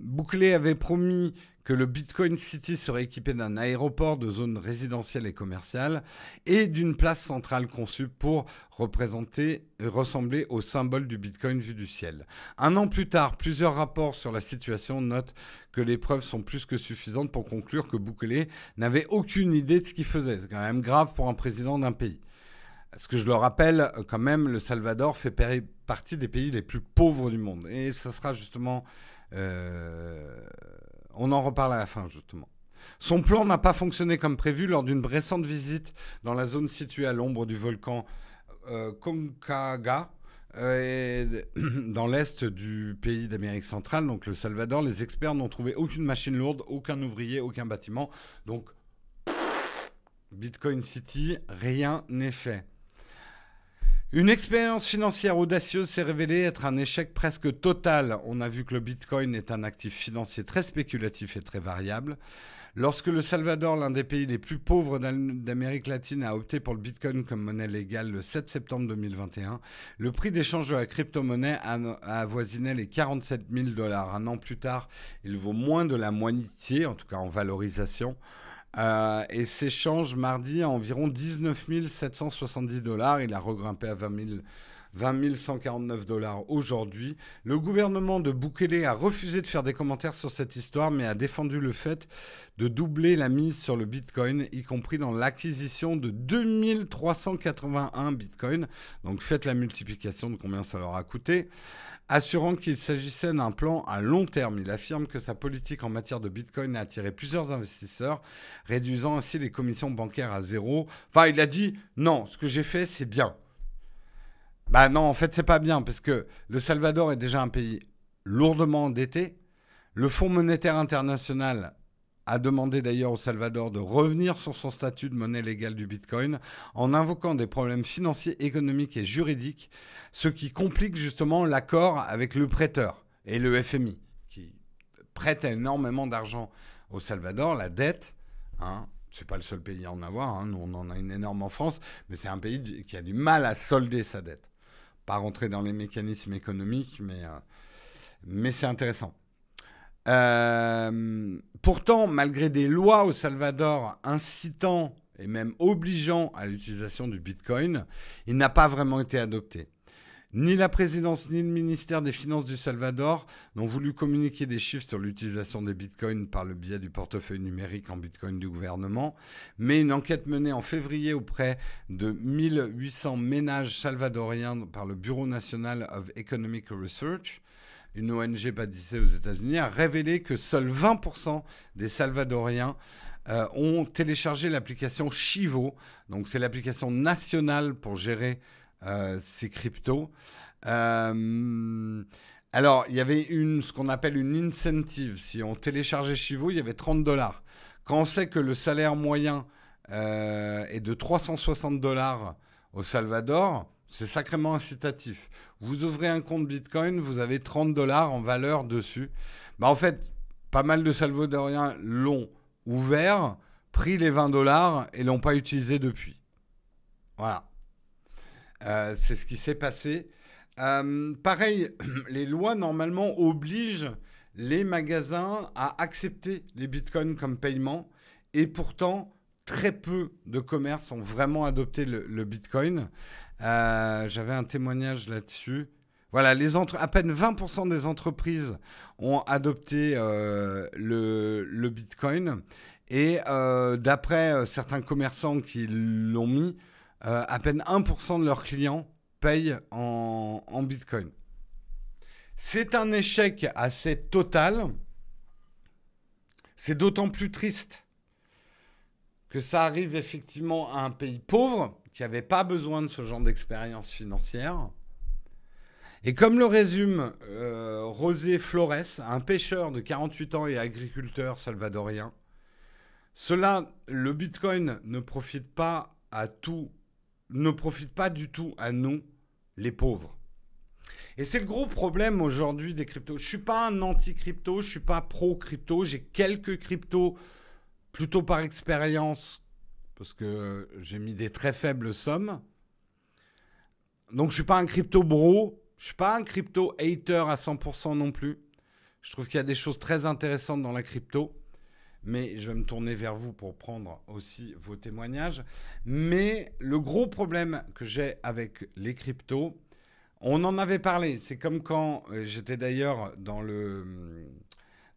Bukele avait promis que le Bitcoin City serait équipé d'un aéroport, de zones résidentielles et commerciales et d'une place centrale conçue pour ressembler au symbole du Bitcoin vu du ciel. Un an plus tard, plusieurs rapports sur la situation notent que les preuves sont plus que suffisantes pour conclure que Bukele n'avait aucune idée de ce qu'il faisait. C'est quand même grave pour un président d'un pays. Parce que je le rappelle, quand même, le Salvador fait partie des pays les plus pauvres du monde. Et ça sera justement... on en reparle à la fin, justement. Son plan n'a pas fonctionné comme prévu lors d'une récente visite dans la zone située à l'ombre du volcan Concagua, dans l'est du pays d'Amérique centrale, donc le Salvador. Les experts n'ont trouvé aucune machine lourde, aucun ouvrier, aucun bâtiment. Donc, Bitcoin City, rien n'est fait. Une expérience financière audacieuse s'est révélée être un échec presque total. On a vu que le Bitcoin est un actif financier très spéculatif et très variable. Lorsque le Salvador, l'un des pays les plus pauvres d'Amérique latine, a opté pour le Bitcoin comme monnaie légale le 7 septembre 2021, le prix d'échange de la crypto-monnaie a avoisiné les 47 000 $. Un an plus tard, il vaut moins de la moitié, en tout cas en valorisation. Et s'échange mardi à environ 19 770 $. Il a regrimpé à 20 149 $ aujourd'hui. Le gouvernement de Bukele a refusé de faire des commentaires sur cette histoire, mais a défendu le fait de doubler la mise sur le Bitcoin, y compris dans l'acquisition de 2381 Bitcoins. Donc faites la multiplication de combien ça leur a coûté. Assurant qu'il s'agissait d'un plan à long terme, il affirme que sa politique en matière de Bitcoin a attiré plusieurs investisseurs, réduisant ainsi les commissions bancaires à zéro. Enfin, il a dit « Non, ce que j'ai fait, c'est bien ». Bah non, en fait, c'est pas bien, parce que le Salvador est déjà un pays lourdement endetté. Le Fonds monétaire international a demandé d'ailleurs au Salvador de revenir sur son statut de monnaie légale du Bitcoin en invoquant des problèmes financiers, économiques et juridiques, ce qui complique justement l'accord avec le prêteur et le FMI, qui prête énormément d'argent au Salvador, la dette, hein. C'est pas le seul pays à en avoir, hein. Nous on en a une énorme en France, mais c'est un pays qui a du mal à solder sa dette. Pas rentrer dans les mécanismes économiques, mais c'est intéressant. Pourtant, malgré des lois au Salvador incitant et même obligeant à l'utilisation du Bitcoin, il n'a pas vraiment été adopté. Ni la présidence ni le ministère des Finances du Salvador n'ont voulu communiquer des chiffres sur l'utilisation des bitcoins par le biais du portefeuille numérique en bitcoin du gouvernement, mais une enquête menée en février auprès de 1800 ménages salvadoriens par le Bureau National of Economic Research, une ONG baptisée aux États-Unis, a révélé que seuls 20% des Salvadoriens ont téléchargé l'application Chivo, donc c'est l'application nationale pour gérer ces cryptos. Alors, il y avait ce qu'on appelle une incentive. Si on téléchargeait Chivo, il y avait 30 $. Quand on sait que le salaire moyen est de 360 $ au Salvador, c'est sacrément incitatif. Vous ouvrez un compte Bitcoin, vous avez 30 $ en valeur dessus. Bah, en fait, pas mal de Salvadoriens l'ont ouvert, pris les 20 $ et l'ont pas utilisé depuis. Voilà. C'est ce qui s'est passé. Pareil, les lois normalement obligent les magasins à accepter les bitcoins comme paiement et pourtant très peu de commerces ont vraiment adopté le bitcoin. J'avais un témoignage là-dessus. Voilà, à peine 20% des entreprises ont adopté le bitcoin et d'après certains commerçants qui l'ont mis, à peine 1% de leurs clients payent en Bitcoin. C'est un échec assez total. C'est d'autant plus triste que ça arrive effectivement à un pays pauvre qui n'avait pas besoin de ce genre d'expérience financière. Et comme le résume José Flores, un pêcheur de 48 ans et agriculteur salvadorien, le Bitcoin ne profite pas du tout à nous, les pauvres. Et c'est le gros problème aujourd'hui des cryptos. Je ne suis pas un anti-crypto, je ne suis pas pro-crypto. J'ai quelques cryptos plutôt par expérience parce que j'ai mis des très faibles sommes. Donc je ne suis pas un crypto-bro, Je suis pas un crypto hater à 100% non plus. Je trouve qu'il y a des choses très intéressantes dans la crypto. Mais je vais me tourner vers vous pour prendre aussi vos témoignages. Mais le gros problème que j'ai avec les cryptos, on en avait parlé. C'est comme quand j'étais d'ailleurs dans le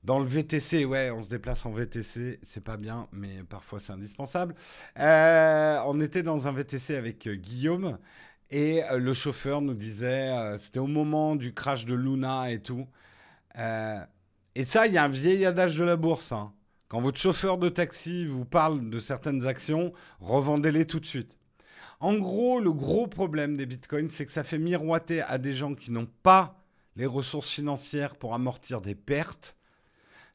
VTC. Ouais, on se déplace en VTC. C'est pas bien, mais parfois c'est indispensable. On était dans un VTC avec Guillaume. Et le chauffeur nous disait, c'était au moment du crash de Luna et tout. Et ça, il y a un vieil adage de la bourse, hein. Quand votre chauffeur de taxi vous parle de certaines actions, revendez-les tout de suite. En gros, le gros problème des bitcoins, c'est que ça fait miroiter à des gens qui n'ont pas les ressources financières pour amortir des pertes.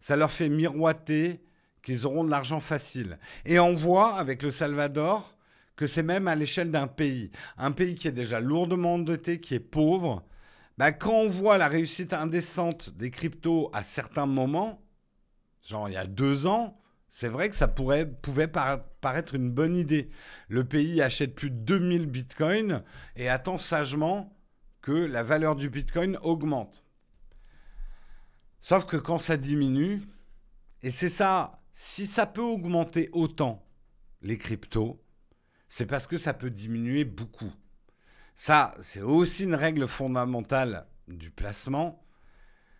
Ça leur fait miroiter qu'ils auront de l'argent facile. Et on voit avec le Salvador que c'est même à l'échelle d'un pays. Un pays qui est déjà lourdement endetté, qui est pauvre. Bah, quand on voit la réussite indécente des cryptos à certains moments, genre il y a 2 ans, c'est vrai que ça pouvait paraître une bonne idée. Le pays achète plus de 2000 bitcoins et attend sagement que la valeur du bitcoin augmente. Sauf que quand ça diminue, et c'est ça, si ça peut augmenter autant les cryptos, c'est parce que ça peut diminuer beaucoup. Ça, c'est aussi une règle fondamentale du placement.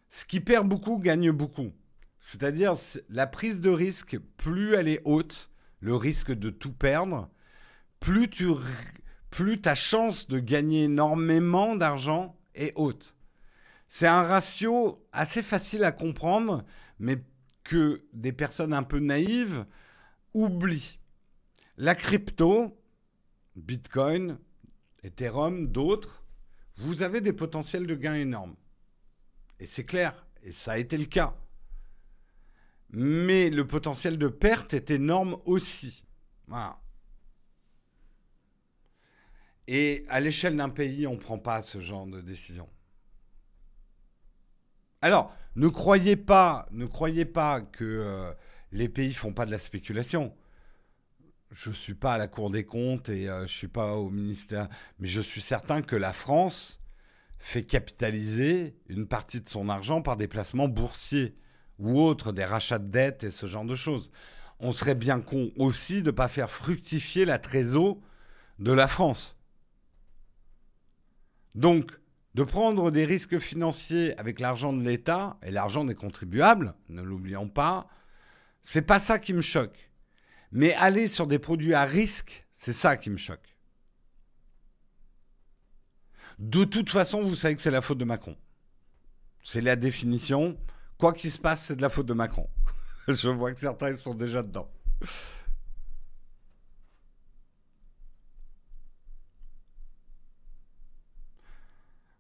Ce qui perd beaucoup gagne beaucoup. C'est-à-dire, la prise de risque, plus elle est haute, le risque de tout perdre, plus ta chance de gagner énormément d'argent est haute. C'est un ratio assez facile à comprendre, mais que des personnes un peu naïves oublient. La crypto, Bitcoin, Ethereum, d'autres, vous avez des potentiels de gains énormes. Et c'est clair, et ça a été le cas. Mais le potentiel de perte est énorme aussi. Voilà. Et à l'échelle d'un pays, on ne prend pas ce genre de décision. Alors, ne croyez pas que les pays font pas de la spéculation. Je ne suis pas à la Cour des comptes et je ne suis pas au ministère, mais je suis certain que la France fait capitaliser une partie de son argent par des placements boursiers ou autres, des rachats de dettes et ce genre de choses. On serait bien con aussi de ne pas faire fructifier la trésor de la France. Donc, de prendre des risques financiers avec l'argent de l'État et l'argent des contribuables, ne l'oublions pas, c'est pas ça qui me choque. Mais aller sur des produits à risque, c'est ça qui me choque. De toute façon, vous savez que c'est la faute de Macron. C'est la définition. Quoi qu'il se passe, c'est de la faute de Macron. Je vois que certains sont déjà dedans.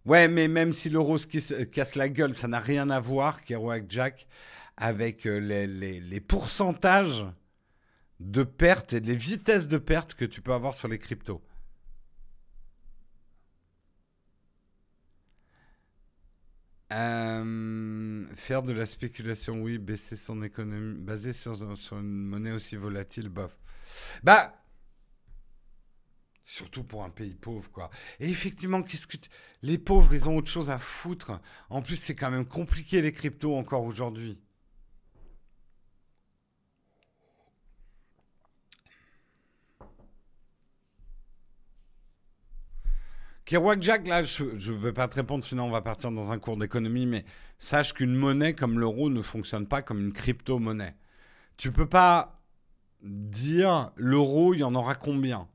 Ouais, mais même si l'euro se casse la gueule, ça n'a rien à voir, Kerouac Jack, avec les pourcentages de pertes et les vitesses de pertes que tu peux avoir sur les cryptos. Faire de la spéculation, oui, baisser son économie, basé sur une monnaie aussi volatile, bof. Bah, surtout pour un pays pauvre, quoi. Et effectivement, les pauvres, ils ont autre chose à foutre. En plus, c'est quand même compliqué les cryptos encore aujourd'hui. Kerouac Jack, là, je ne vais pas te répondre, sinon on va partir dans un cours d'économie, mais sache qu'une monnaie comme l'euro ne fonctionne pas comme une crypto-monnaie. Tu peux pas dire l'euro, il y en aura combien.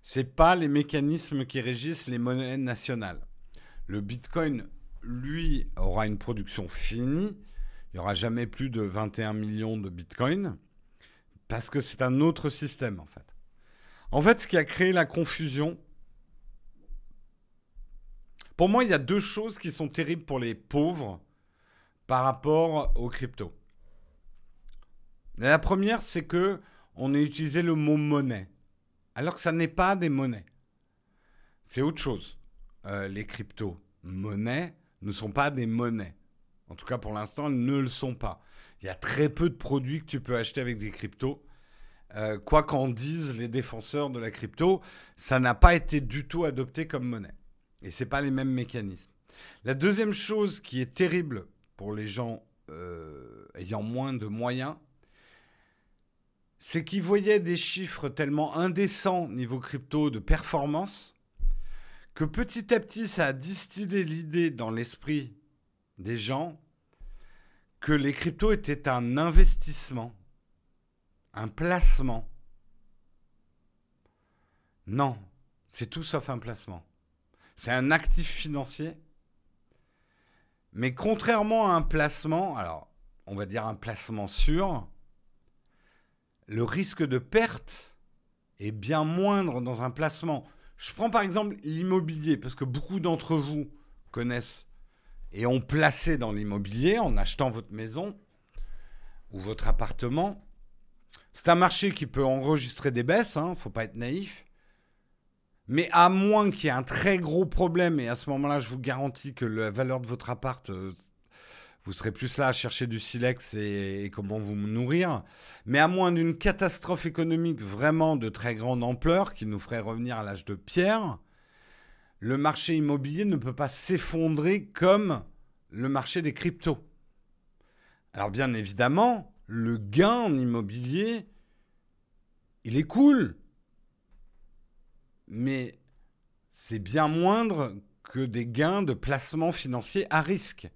C'est pas les mécanismes qui régissent les monnaies nationales. Le Bitcoin, lui, aura une production finie. Il n'y aura jamais plus de 21 millions de Bitcoin parce que c'est un autre système, en fait. En fait, ce qui a créé la confusion, pour moi, il y a 2 choses qui sont terribles pour les pauvres par rapport aux cryptos. La première, c'est que on a utilisé le mot monnaie, alors que ça n'est pas des monnaies. C'est autre chose. Les crypto-monnaies ne sont pas des monnaies. En tout cas, pour l'instant, elles ne le sont pas. Il y a très peu de produits que tu peux acheter avec des cryptos. Quoi qu'en disent les défenseurs de la crypto, ça n'a pas été du tout adopté comme monnaie. Et ce n'est pas les mêmes mécanismes. La deuxième chose qui est terrible pour les gens ayant moins de moyens, c'est qu'ils voyaient des chiffres tellement indécents niveau crypto de performance que petit à petit, ça a distillé l'idée dans l'esprit des gens que les cryptos étaient un investissement, un placement. Non, c'est tout sauf un placement. C'est un actif financier. Mais contrairement à un placement, alors on va dire un placement sûr, le risque de perte est bien moindre dans un placement. Je prends par exemple l'immobilier, parce que beaucoup d'entre vous connaissent et ont placé dans l'immobilier en achetant votre maison ou votre appartement. C'est un marché qui peut enregistrer des baisses, hein, faut pas être naïf. Mais à moins qu'il y ait un très gros problème, et à ce moment-là, je vous garantis que la valeur de votre appart, vous serez plus là à chercher du silex et comment vous nourrir. Mais à moins d'une catastrophe économique vraiment de très grande ampleur qui nous ferait revenir à l'âge de pierre, le marché immobilier ne peut pas s'effondrer comme le marché des cryptos. Alors bien évidemment, le gain en immobilier, il est cool. Mais c'est bien moindre que des gains de placement financier à risque.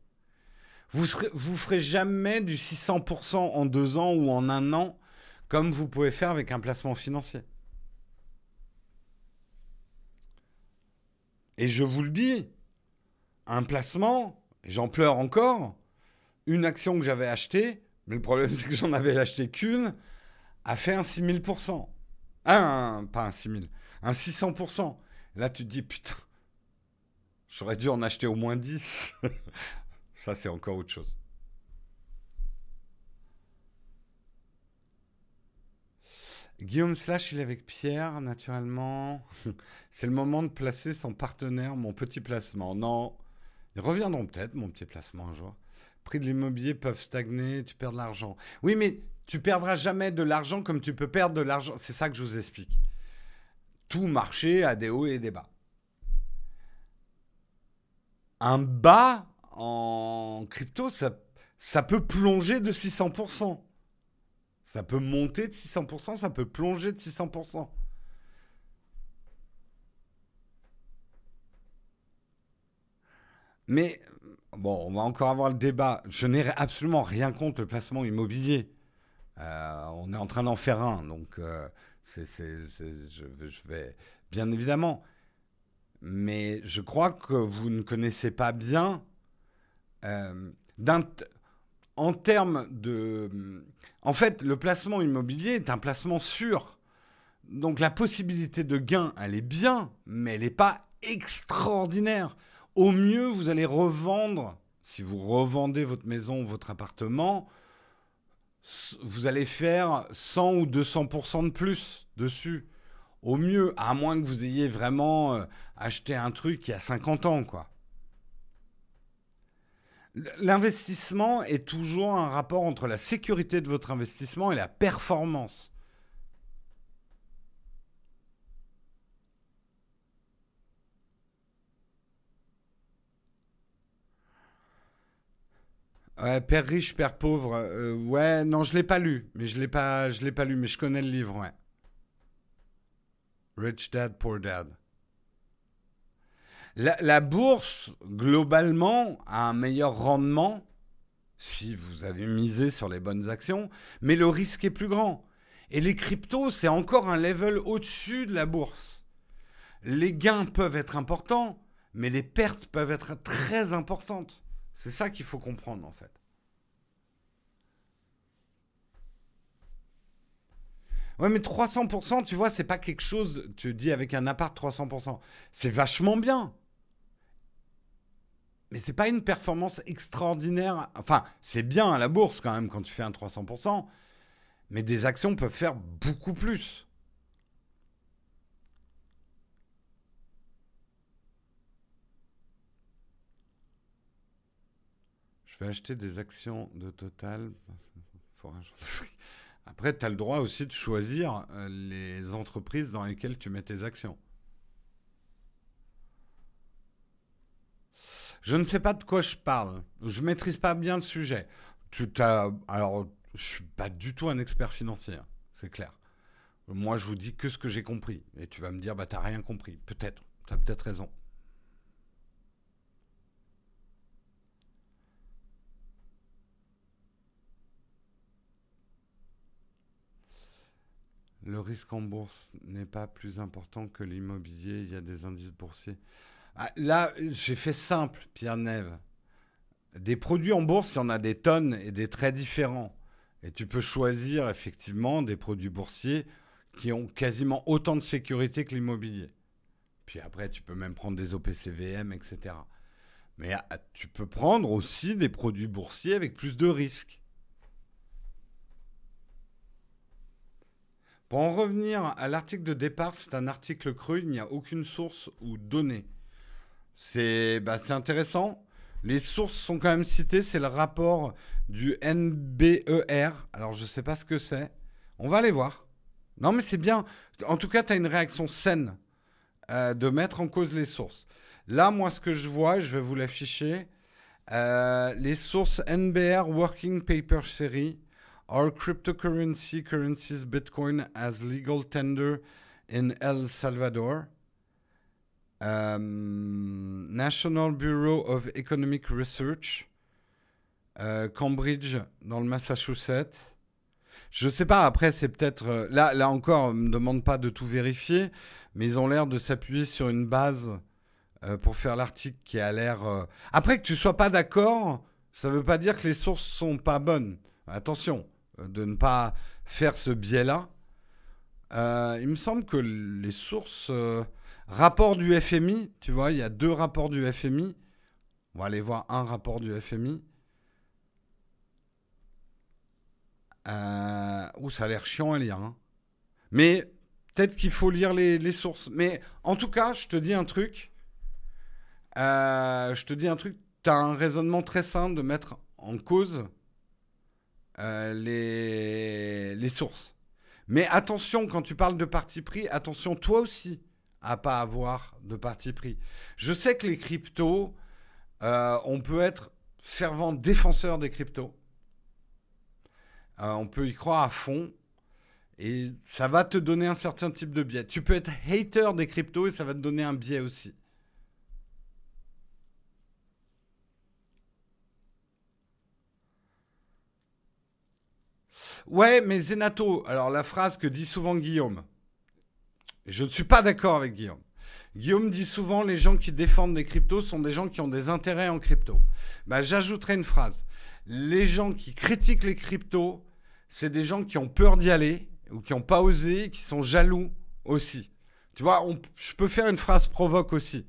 Vous ferez jamais du 600% en 2 ans ou en 1 an comme vous pouvez faire avec un placement financier. Et je vous le dis, un placement, et j'en pleure encore, une action que j'avais achetée, mais le problème c'est que j'en avais acheté qu'une, a fait un 6000%. Pas un 6000, un 600%. Là, tu te dis, putain, j'aurais dû en acheter au moins 10. Ça, c'est encore autre chose. Guillaume Slash, il est avec Pierre, naturellement. C'est le moment de placer son partenaire, mon petit placement. Non, ils reviendront peut-être, mon petit placement un jour. Prix de l'immobilier peuvent stagner, tu perds de l'argent. Oui, mais tu perdras jamais de l'argent comme tu peux perdre de l'argent. C'est ça que je vous explique. Tout marché a des hauts et des bas. Un bas en crypto, ça peut plonger de 600%. Ça peut monter de 600%, ça peut plonger de 600%. Mais, bon, on va encore avoir le débat. Je n'ai absolument rien contre le placement immobilier. On est en train d'en faire un, donc je vais... Bien évidemment. Mais je crois que vous ne connaissez pas bien... en termes de... En fait, le placement immobilier est un placement sûr. Donc la possibilité de gain, elle est bien, mais elle n'est pas extraordinaire. Au mieux, vous allez revendre, si vous revendez votre maison ou votre appartement, vous allez faire 100 ou 200% de plus dessus. Au mieux, à moins que vous ayez vraiment acheté un truc qui a 50 ans, quoi. L'investissement est toujours un rapport entre la sécurité de votre investissement et la performance. Ouais, Père riche, Père pauvre. Ouais, non, je l'ai pas lu, mais je l'ai pas lu, mais je connais le livre, ouais. Rich Dad, Poor Dad. La bourse, globalement, a un meilleur rendement si vous avez misé sur les bonnes actions, mais le risque est plus grand. Et les cryptos, c'est encore un level au-dessus de la bourse. Les gains peuvent être importants, mais les pertes peuvent être très importantes. C'est ça qu'il faut comprendre, en fait. Ouais, mais 300%, tu vois, c'est pas quelque chose, tu dis avec un appart 300%. C'est vachement bien. Mais c'est pas une performance extraordinaire. Enfin, c'est bien à la bourse quand même quand tu fais un 300%. Mais des actions peuvent faire beaucoup plus. Je vais acheter des actions de Total. Après, tu as le droit aussi de choisir les entreprises dans lesquelles tu mets tes actions. Je ne sais pas de quoi je parle. Je maîtrise pas bien le sujet. Alors, je suis pas du tout un expert financier, hein, c'est clair. Moi, je vous dis que ce que j'ai compris. Et tu vas me dire, bah, t'as rien compris. Peut-être. T'as peut-être raison. Le risque en bourse n'est pas plus important que l'immobilier. Il y a des indices boursiers. Ah, là, j'ai fait simple, Pierre Neve. Des produits en bourse, il y en a des tonnes et des très différents. Et tu peux choisir effectivement des produits boursiers qui ont quasiment autant de sécurité que l'immobilier. Puis après, tu peux même prendre des OPCVM, etc. Mais tu peux prendre aussi des produits boursiers avec plus de risques. Pour en revenir à l'article de départ, c'est un article creux, il n'y a aucune source ou donnée. C'est intéressant. Les sources sont quand même citées, c'est le rapport du NBER. Alors je ne sais pas ce que c'est. On va aller voir. Non mais c'est bien. En tout cas, tu as une réaction saine de mettre en cause les sources. Là, moi, ce que je vois, je vais vous l'afficher. Les sources NBR Working Paper Series. Our cryptocurrency currencies Bitcoin as legal tender in El Salvador. National Bureau of Economic Research. Cambridge, dans le Massachusetts. Je sais pas, après, c'est peut-être... là encore, on ne me demande pas de tout vérifier, mais ils ont l'air de s'appuyer sur une base pour faire l'article qui a l'air... Après, que tu sois pas d'accord, ça veut pas dire que les sources sont pas bonnes. Attention, de ne pas faire ce biais-là. Il me semble que les sources... rapport du FMI, tu vois, il y a 2 rapports du FMI. On va aller voir un rapport du FMI. Ça a l'air chiant à lire. Hein. Mais peut-être qu'il faut lire les sources. Mais en tout cas, je te dis un truc. Tu as un raisonnement très simple de mettre en cause les sources. Mais attention, quand tu parles de parti pris, attention toi aussi à pas avoir de parti pris. Je sais que les cryptos, on peut être fervent défenseur des cryptos. On peut y croire à fond. Et ça va te donner un certain type de biais. Tu peux être hater des cryptos et ça va te donner un biais aussi. Ouais, mais Zenato, alors la phrase que dit souvent Guillaume, je ne suis pas d'accord avec Guillaume. Guillaume dit souvent les gens qui défendent les cryptos sont des gens qui ont des intérêts en crypto. Bah, j'ajouterai une phrase. Les gens qui critiquent les cryptos, c'est des gens qui ont peur d'y aller ou qui n'ont pas osé, qui sont jaloux aussi. Tu vois, je peux faire une phrase provoque aussi.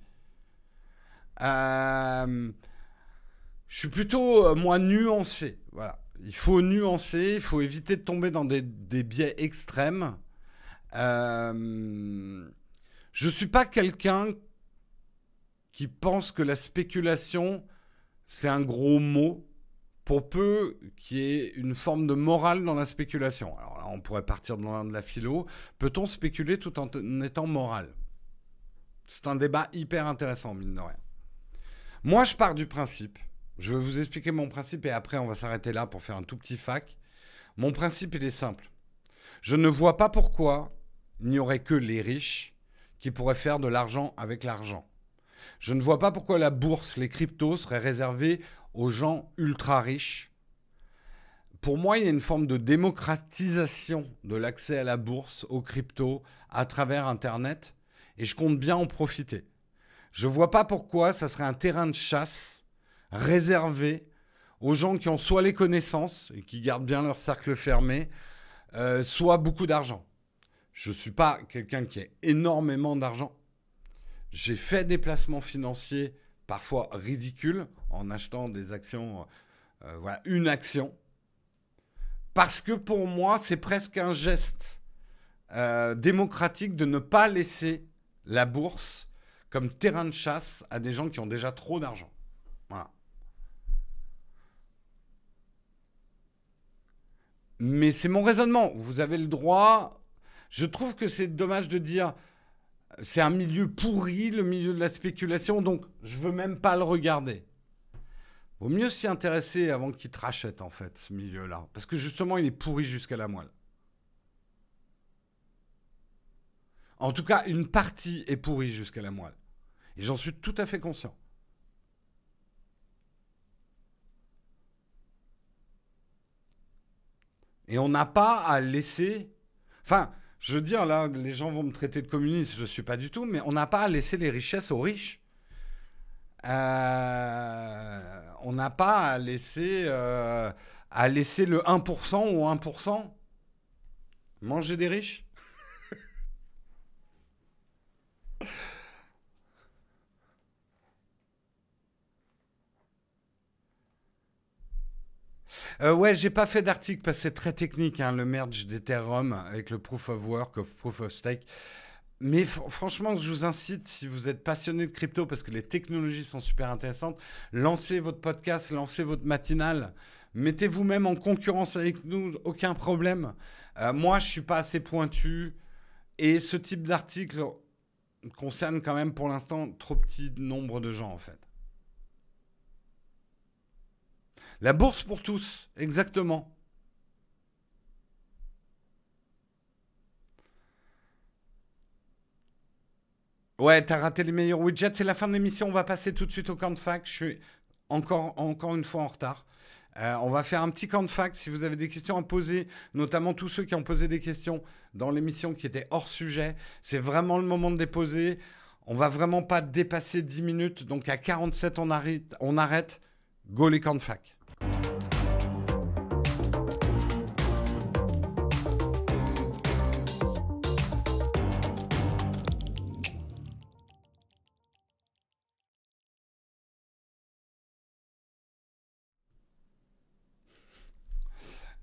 Je suis plutôt, moi, nuancé. Voilà. Il faut nuancer, il faut éviter de tomber dans des biais extrêmes. Je ne suis pas quelqu'un qui pense que la spéculation, c'est un gros mot, pour peu qu'il y ait une forme de morale dans la spéculation. Alors là, on pourrait partir dans de la philo. Peut-on spéculer tout en étant moral? C'est un débat hyper intéressant, mine de rien. Moi, je pars du principe. Je vais vous expliquer mon principe et après, on va s'arrêter là pour faire un tout petit fac. Mon principe, il est simple. Je ne vois pas pourquoi il n'y aurait que les riches qui pourraient faire de l'argent avec l'argent. Je ne vois pas pourquoi la bourse, les cryptos seraient réservés aux gens ultra riches. Pour moi, il y a une forme de démocratisation de l'accès à la bourse, aux cryptos, à travers Internet, et je compte bien en profiter. Je ne vois pas pourquoi ça serait un terrain de chasse réservé aux gens qui ont soit les connaissances, et qui gardent bien leur cercle fermé, soit beaucoup d'argent. Je ne suis pas quelqu'un qui a énormément d'argent. J'ai fait des placements financiers parfois ridicules en achetant des actions, voilà, une action. Parce que pour moi, c'est presque un geste démocratique de ne pas laisser la bourse comme terrain de chasse à des gens qui ont déjà trop d'argent. Voilà. Mais c'est mon raisonnement. Vous avez le droit. Je trouve que c'est dommage de dire C'est un milieu pourri, le milieu de la spéculation, donc je veux même pas le regarder. Vaut mieux s'y intéresser avant qu'il te rachète, en fait, ce milieu-là. Parce que justement, il est pourri jusqu'à la moelle. En tout cas, une partie est pourrie jusqu'à la moelle. Et j'en suis tout à fait conscient. Et on n'a pas à laisser... Enfin, je veux dire, là, les gens vont me traiter de communiste, je ne suis pas du tout, mais on n'a pas à laisser les richesses aux riches. On n'a pas à laisser le 1% au 1% manger des riches. Ouais, j'ai pas fait d'article parce que c'est très technique, hein, le merge d'Ethereum avec le proof of work, of proof of stake. Mais franchement, je vous incite, si vous êtes passionné de crypto, parce que les technologies sont super intéressantes, lancez votre podcast, lancez votre matinale, mettez vous-même en concurrence avec nous, aucun problème. Moi, je suis pas assez pointu et ce type d'article concerne quand même pour l'instant trop petit nombre de gens en fait. La bourse pour tous, exactement. Ouais, t'as raté les meilleurs widgets. C'est la fin de l'émission. On va passer tout de suite au camp de fac. Je suis encore une fois en retard. On va faire un petit camp de fac. Si vous avez des questions à poser, notamment tous ceux qui ont posé des questions dans l'émission qui étaient hors sujet, c'est vraiment le moment de les poser. On va vraiment pas dépasser 10 minutes. Donc à 47, on arrête. On arrête. Go les camps de fac.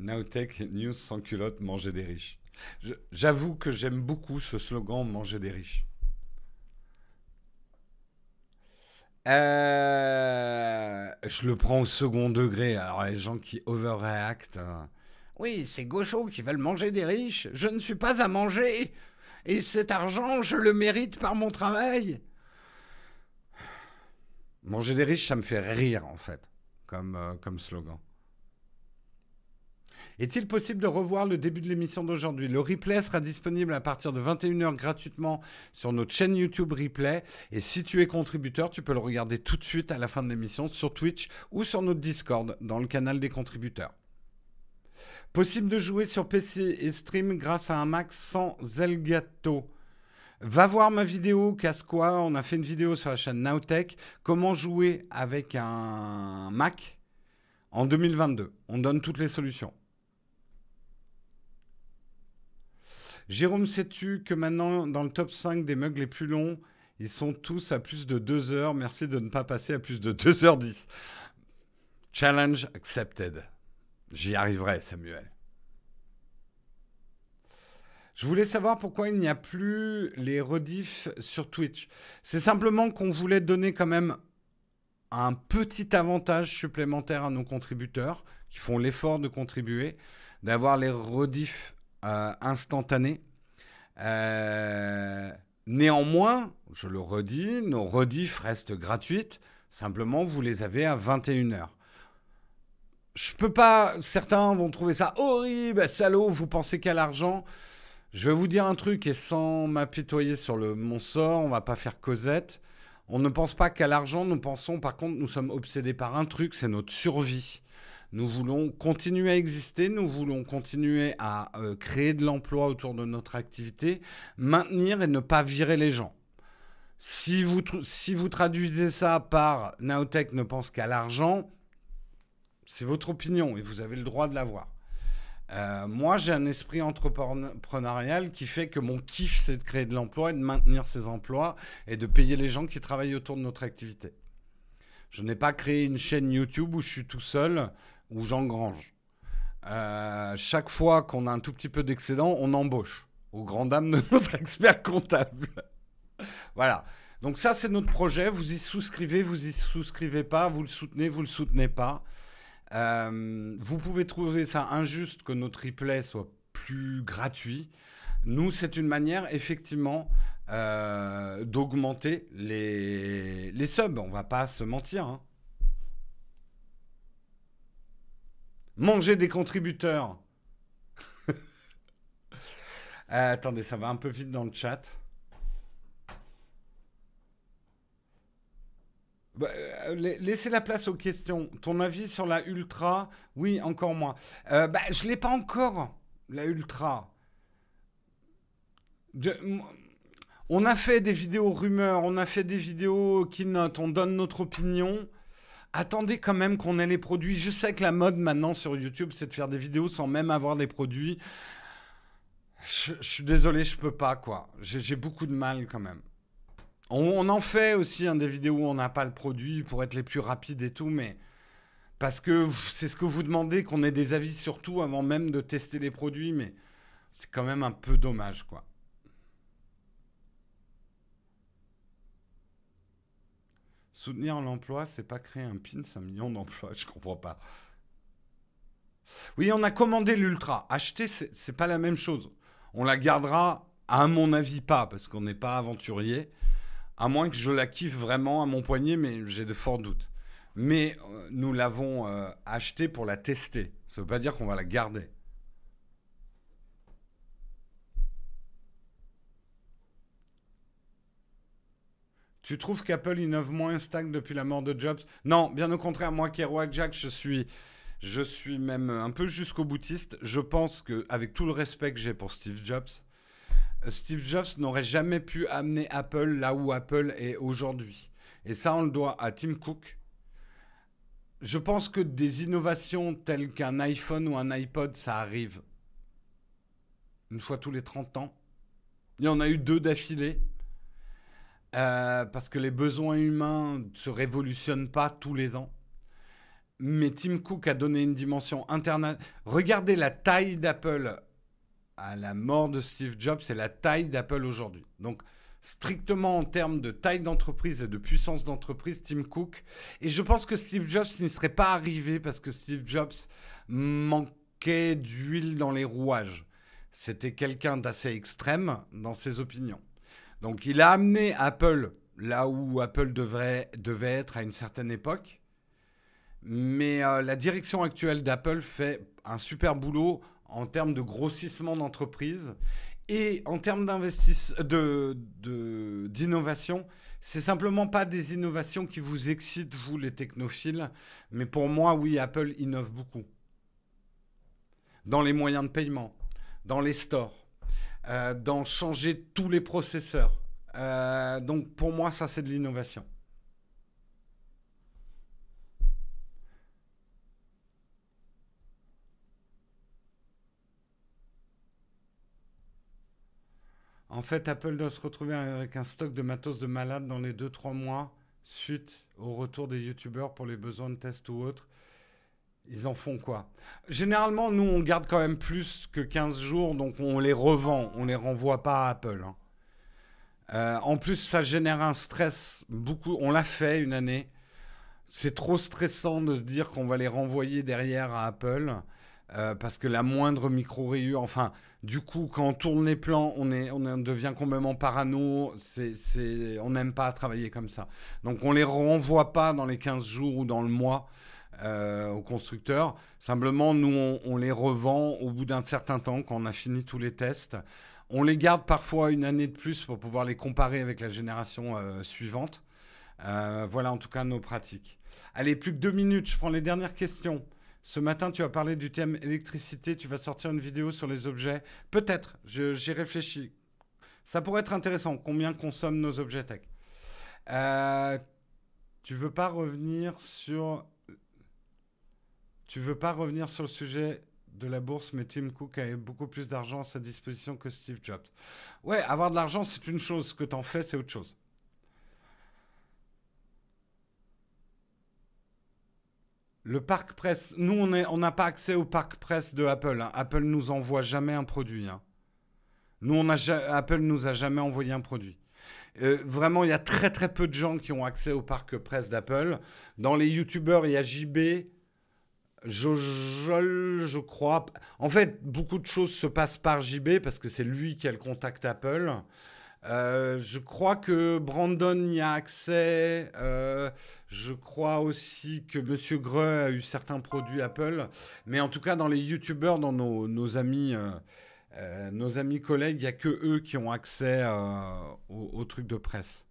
Nowtech News sans culotte, manger des riches. J'avoue que j'aime beaucoup ce slogan manger des riches. Je le prends au second degré. Alors les gens qui overreact. Oui, c'est gauchos qui veulent manger des riches. Je ne suis pas à manger. Et cet argent, je le mérite par mon travail. Manger des riches, ça me fait rire en fait, comme slogan. Est-il possible de revoir le début de l'émission d'aujourd'hui? Le replay sera disponible à partir de 21h gratuitement sur notre chaîne YouTube Replay. Et si tu es contributeur, tu peux le regarder tout de suite à la fin de l'émission sur Twitch ou sur notre Discord dans le canal des contributeurs. Possible de jouer sur PC et stream grâce à un Mac sans Elgato. Va voir ma vidéo, casse-quoi. On a fait une vidéo sur la chaîne Nowtech. Comment jouer avec un Mac en 2022. On donne toutes les solutions. Jérôme, sais-tu que maintenant, dans le top 5 des mugs les plus longs, ils sont tous à plus de 2 heures. Merci de ne pas passer à plus de 2h10. Challenge accepted. J'y arriverai, Samuel. Je voulais savoir pourquoi il n'y a plus les rediffs sur Twitch. C'est simplement qu'on voulait donner quand même un petit avantage supplémentaire à nos contributeurs qui font l'effort de contribuer, d'avoir les rediffs instantanés. Néanmoins, je le redis, nos rediffs restent gratuites. Simplement, vous les avez à 21h. Je peux pas... Certains vont trouver ça horrible, salaud, vous pensez qu'à l'argent. Je vais vous dire un truc, et sans m'apitoyer sur mon sort, on va pas faire Cosette. On ne pense pas qu'à l'argent, nous pensons, par contre, nous sommes obsédés par un truc, c'est notre survie. Nous voulons continuer à exister, nous voulons continuer à créer de l'emploi autour de notre activité, maintenir et ne pas virer les gens. Si vous traduisez ça par Nowtech ne pense qu'à l'argent, c'est votre opinion et vous avez le droit de l'avoir. Moi, j'ai un esprit entrepreneurial qui fait que mon kiff, c'est de créer de l'emploi et de maintenir ces emplois et de payer les gens qui travaillent autour de notre activité. Je n'ai pas créé une chaîne YouTube où je suis tout seul, où j'engrange. Chaque fois qu'on a un tout petit peu d'excédent, on embauche, aux grandes dames de notre expert comptable. Voilà. Donc ça, c'est notre projet. Vous y souscrivez pas, vous le soutenez pas. Vous pouvez trouver ça injuste que notre replay soit plus gratuit. Nous, c'est une manière, effectivement, d'augmenter les subs. On va pas se mentir, hein. Manger des contributeurs. Attendez, ça va un peu vite dans le chat. Bah, laissez la place aux questions. Ton avis sur la Ultra? Oui, encore moins. Bah, je l'ai pas encore, la Ultra. De- on a fait des vidéos rumeurs, on a fait des vidéos qui notent, on donne notre opinion. Attendez quand même qu'on ait les produits. Je sais que la mode maintenant sur YouTube, c'est de faire des vidéos sans même avoir les produits. Je suis désolé, je peux pas, quoi. J'ai beaucoup de mal quand même. On en fait aussi hein, des vidéos où on n'a pas le produit pour être les plus rapides et tout, mais parce que c'est ce que vous demandez, qu'on ait des avis sur tout avant même de tester les produits, mais c'est quand même un peu dommage, quoi. Soutenir l'emploi, c'est pas créer un pin, 5 millions d'emplois, je comprends pas. Oui, on a commandé l'Ultra. Acheter, c'est pas la même chose. On la gardera, à mon avis, pas, parce qu'on n'est pas aventurier. À moins que je la kiffe vraiment à mon poignet, mais j'ai de forts doutes. Mais nous l'avons achetée pour la tester. Ça ne veut pas dire qu'on va la garder. Tu trouves qu'Apple innove moins stack depuis la mort de Jobs? Non, bien au contraire, moi, Kerouac Jack, je suis même un peu jusqu'au boutiste. Je pense que, avec tout le respect que j'ai pour Steve Jobs n'aurait jamais pu amener Apple là où Apple est aujourd'hui. Et ça, on le doit à Tim Cook. Je pense que des innovations telles qu'un iPhone ou un iPod, ça arrive une fois tous les 30 ans. Il y en a eu deux d'affilée. Parce que les besoins humains ne se révolutionnent pas tous les ans. Mais Tim Cook a donné une dimension internationale. Regardez la taille d'Apple à la mort de Steve Jobs et la taille d'Apple aujourd'hui. Donc, strictement en termes de taille d'entreprise et de puissance d'entreprise, Tim Cook. Et je pense que Steve Jobs n'y serait pas arrivé parce que Steve Jobs manquait d'huile dans les rouages. C'était quelqu'un d'assez extrême dans ses opinions. Donc, il a amené Apple là où Apple devait être à une certaine époque. Mais la direction actuelle d'Apple fait un super boulot en termes de grossissement d'entreprise et en termes d'innovation. C'est simplement pas des innovations qui vous excitent, vous les technophiles, mais pour moi, oui, Apple innove beaucoup. Dans les moyens de paiement, dans les stores, dans changer tous les processeurs. Donc pour moi, ça c'est de l'innovation. En fait, Apple doit se retrouver avec un stock de matos de malade dans les 2 3 mois suite au retour des youtubeurs pour les besoins de tests ou autres. Ils en font quoi? Généralement, nous, on garde quand même plus que 15 jours, donc on les revend, on les renvoie pas à Apple, hein. En plus, ça génère un stress beaucoup. On l'a fait une année. C'est trop stressant de se dire qu'on va les renvoyer derrière à Apple parce que la moindre micro-rayure, enfin, du coup, quand on tourne les plans, on devient complètement parano. On n'aime pas travailler comme ça. Donc, on les renvoie pas dans les 15 jours ou dans le mois aux constructeurs. Simplement, nous, on les revend au bout d'un certain temps, quand on a fini tous les tests. On les garde parfois une année de plus pour pouvoir les comparer avec la génération suivante. Voilà en tout cas nos pratiques. Allez, plus que 2 minutes, je prends les dernières questions. Ce matin, tu as parlé du thème électricité, tu vas sortir une vidéo sur les objets. Peut-être, j'y réfléchis. Ça pourrait être intéressant, combien consomment nos objets tech. Euh, tu veux pas revenir sur... Tu veux pas revenir sur le sujet de la bourse, mais Tim Cook avait beaucoup plus d'argent à sa disposition que Steve Jobs. Ouais, avoir de l'argent, c'est une chose. Ce que t'en fais, c'est autre chose. Le parc presse, nous, on n'a pas accès au parc presse de Apple, hein. Apple nous envoie jamais un produit, hein. Nous, Apple nous a jamais envoyé un produit. Vraiment, il y a très très peu de gens qui ont accès au parc presse d'Apple. Dans les youtubeurs, il y a JB, Jojol, je crois. En fait, beaucoup de choses se passent par JB parce que c'est lui qui a le contact Apple. Je crois que Brandon y a accès. Je crois aussi que Monsieur Greux a eu certains produits Apple. Mais en tout cas, dans les YouTubeurs, dans nos amis collègues, il n'y a que eux qui ont accès aux trucs de presse.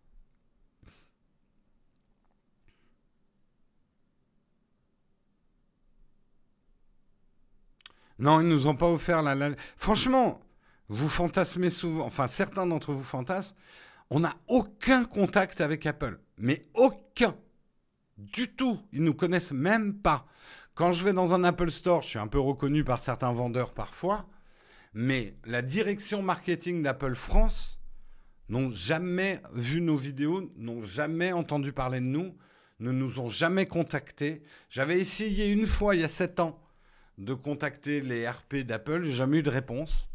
Non, ils nous ont pas offert la. Franchement, vous fantasmez souvent, enfin certains d'entre vous fantasment. On n'a aucun contact avec Apple, mais aucun, du tout. Ils nous connaissent même pas. Quand je vais dans un Apple Store, je suis un peu reconnu par certains vendeurs parfois, mais la direction marketing d'Apple France n'ont jamais vu nos vidéos, n'ont jamais entendu parler de nous, ne nous ont jamais contactés. J'avais essayé une fois il y a 7 ans de contacter les RP d'Apple, j'ai jamais eu de réponse.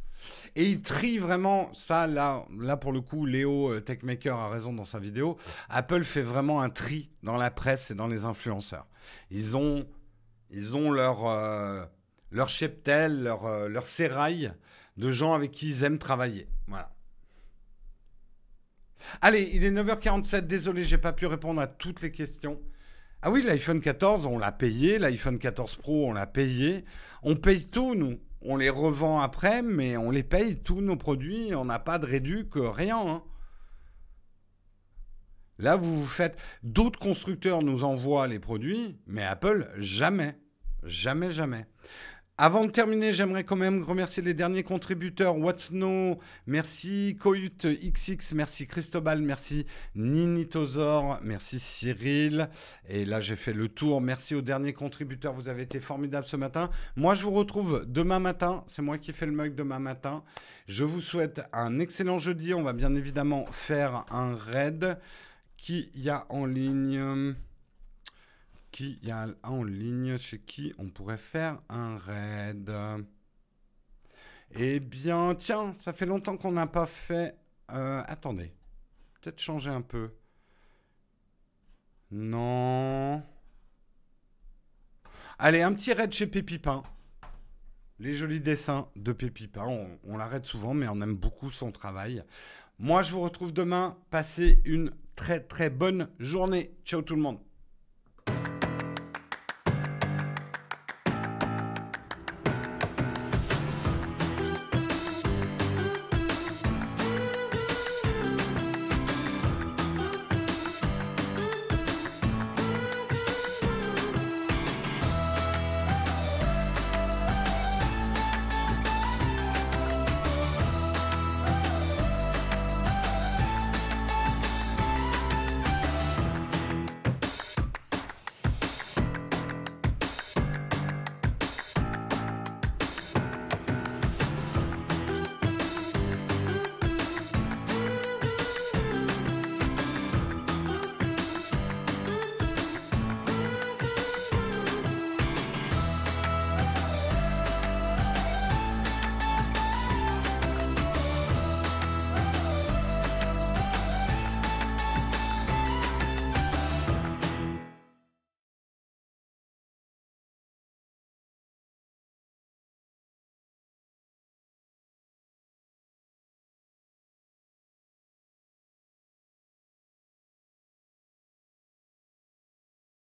Et ils trient vraiment, ça là pour le coup, Léo Techmaker a raison dans sa vidéo, Apple fait vraiment un tri dans la presse et dans les influenceurs. Ils ont, ils ont leur cheptel, leur sérail de gens avec qui ils aiment travailler. Voilà. Allez, il est 9h47, désolé, j'ai pas pu répondre à toutes les questions. Ah oui, l'iPhone 14, on l'a payé. L'iPhone 14 Pro, on l'a payé. On paye tout, nous. On les revend après, mais on les paye, tous nos produits. On n'a pas de réduc, rien, hein. Là, vous vous faites... D'autres constructeurs nous envoient les produits, mais Apple, jamais. Jamais, jamais. Avant de terminer, j'aimerais quand même remercier les derniers contributeurs. What's No, merci. Cohut XX, merci Cristobal, merci Ninitozor, merci Cyril. Et là, j'ai fait le tour. Merci aux derniers contributeurs. Vous avez été formidables ce matin. Moi, je vous retrouve demain matin. C'est moi qui fais le mug demain matin. Je vous souhaite un excellent jeudi. On va bien évidemment faire un raid. Qui y a en ligne? Qui y a en ligne, chez qui on pourrait faire un raid? Eh bien, tiens, ça fait longtemps qu'on n'a pas fait... attendez, peut-être changer un peu. Non. Allez, un petit raid chez Pépipin. Les jolis dessins de Pépipin. On l'arrête souvent, mais on aime beaucoup son travail. Moi, je vous retrouve demain. Passez une très très bonne journée. Ciao tout le monde.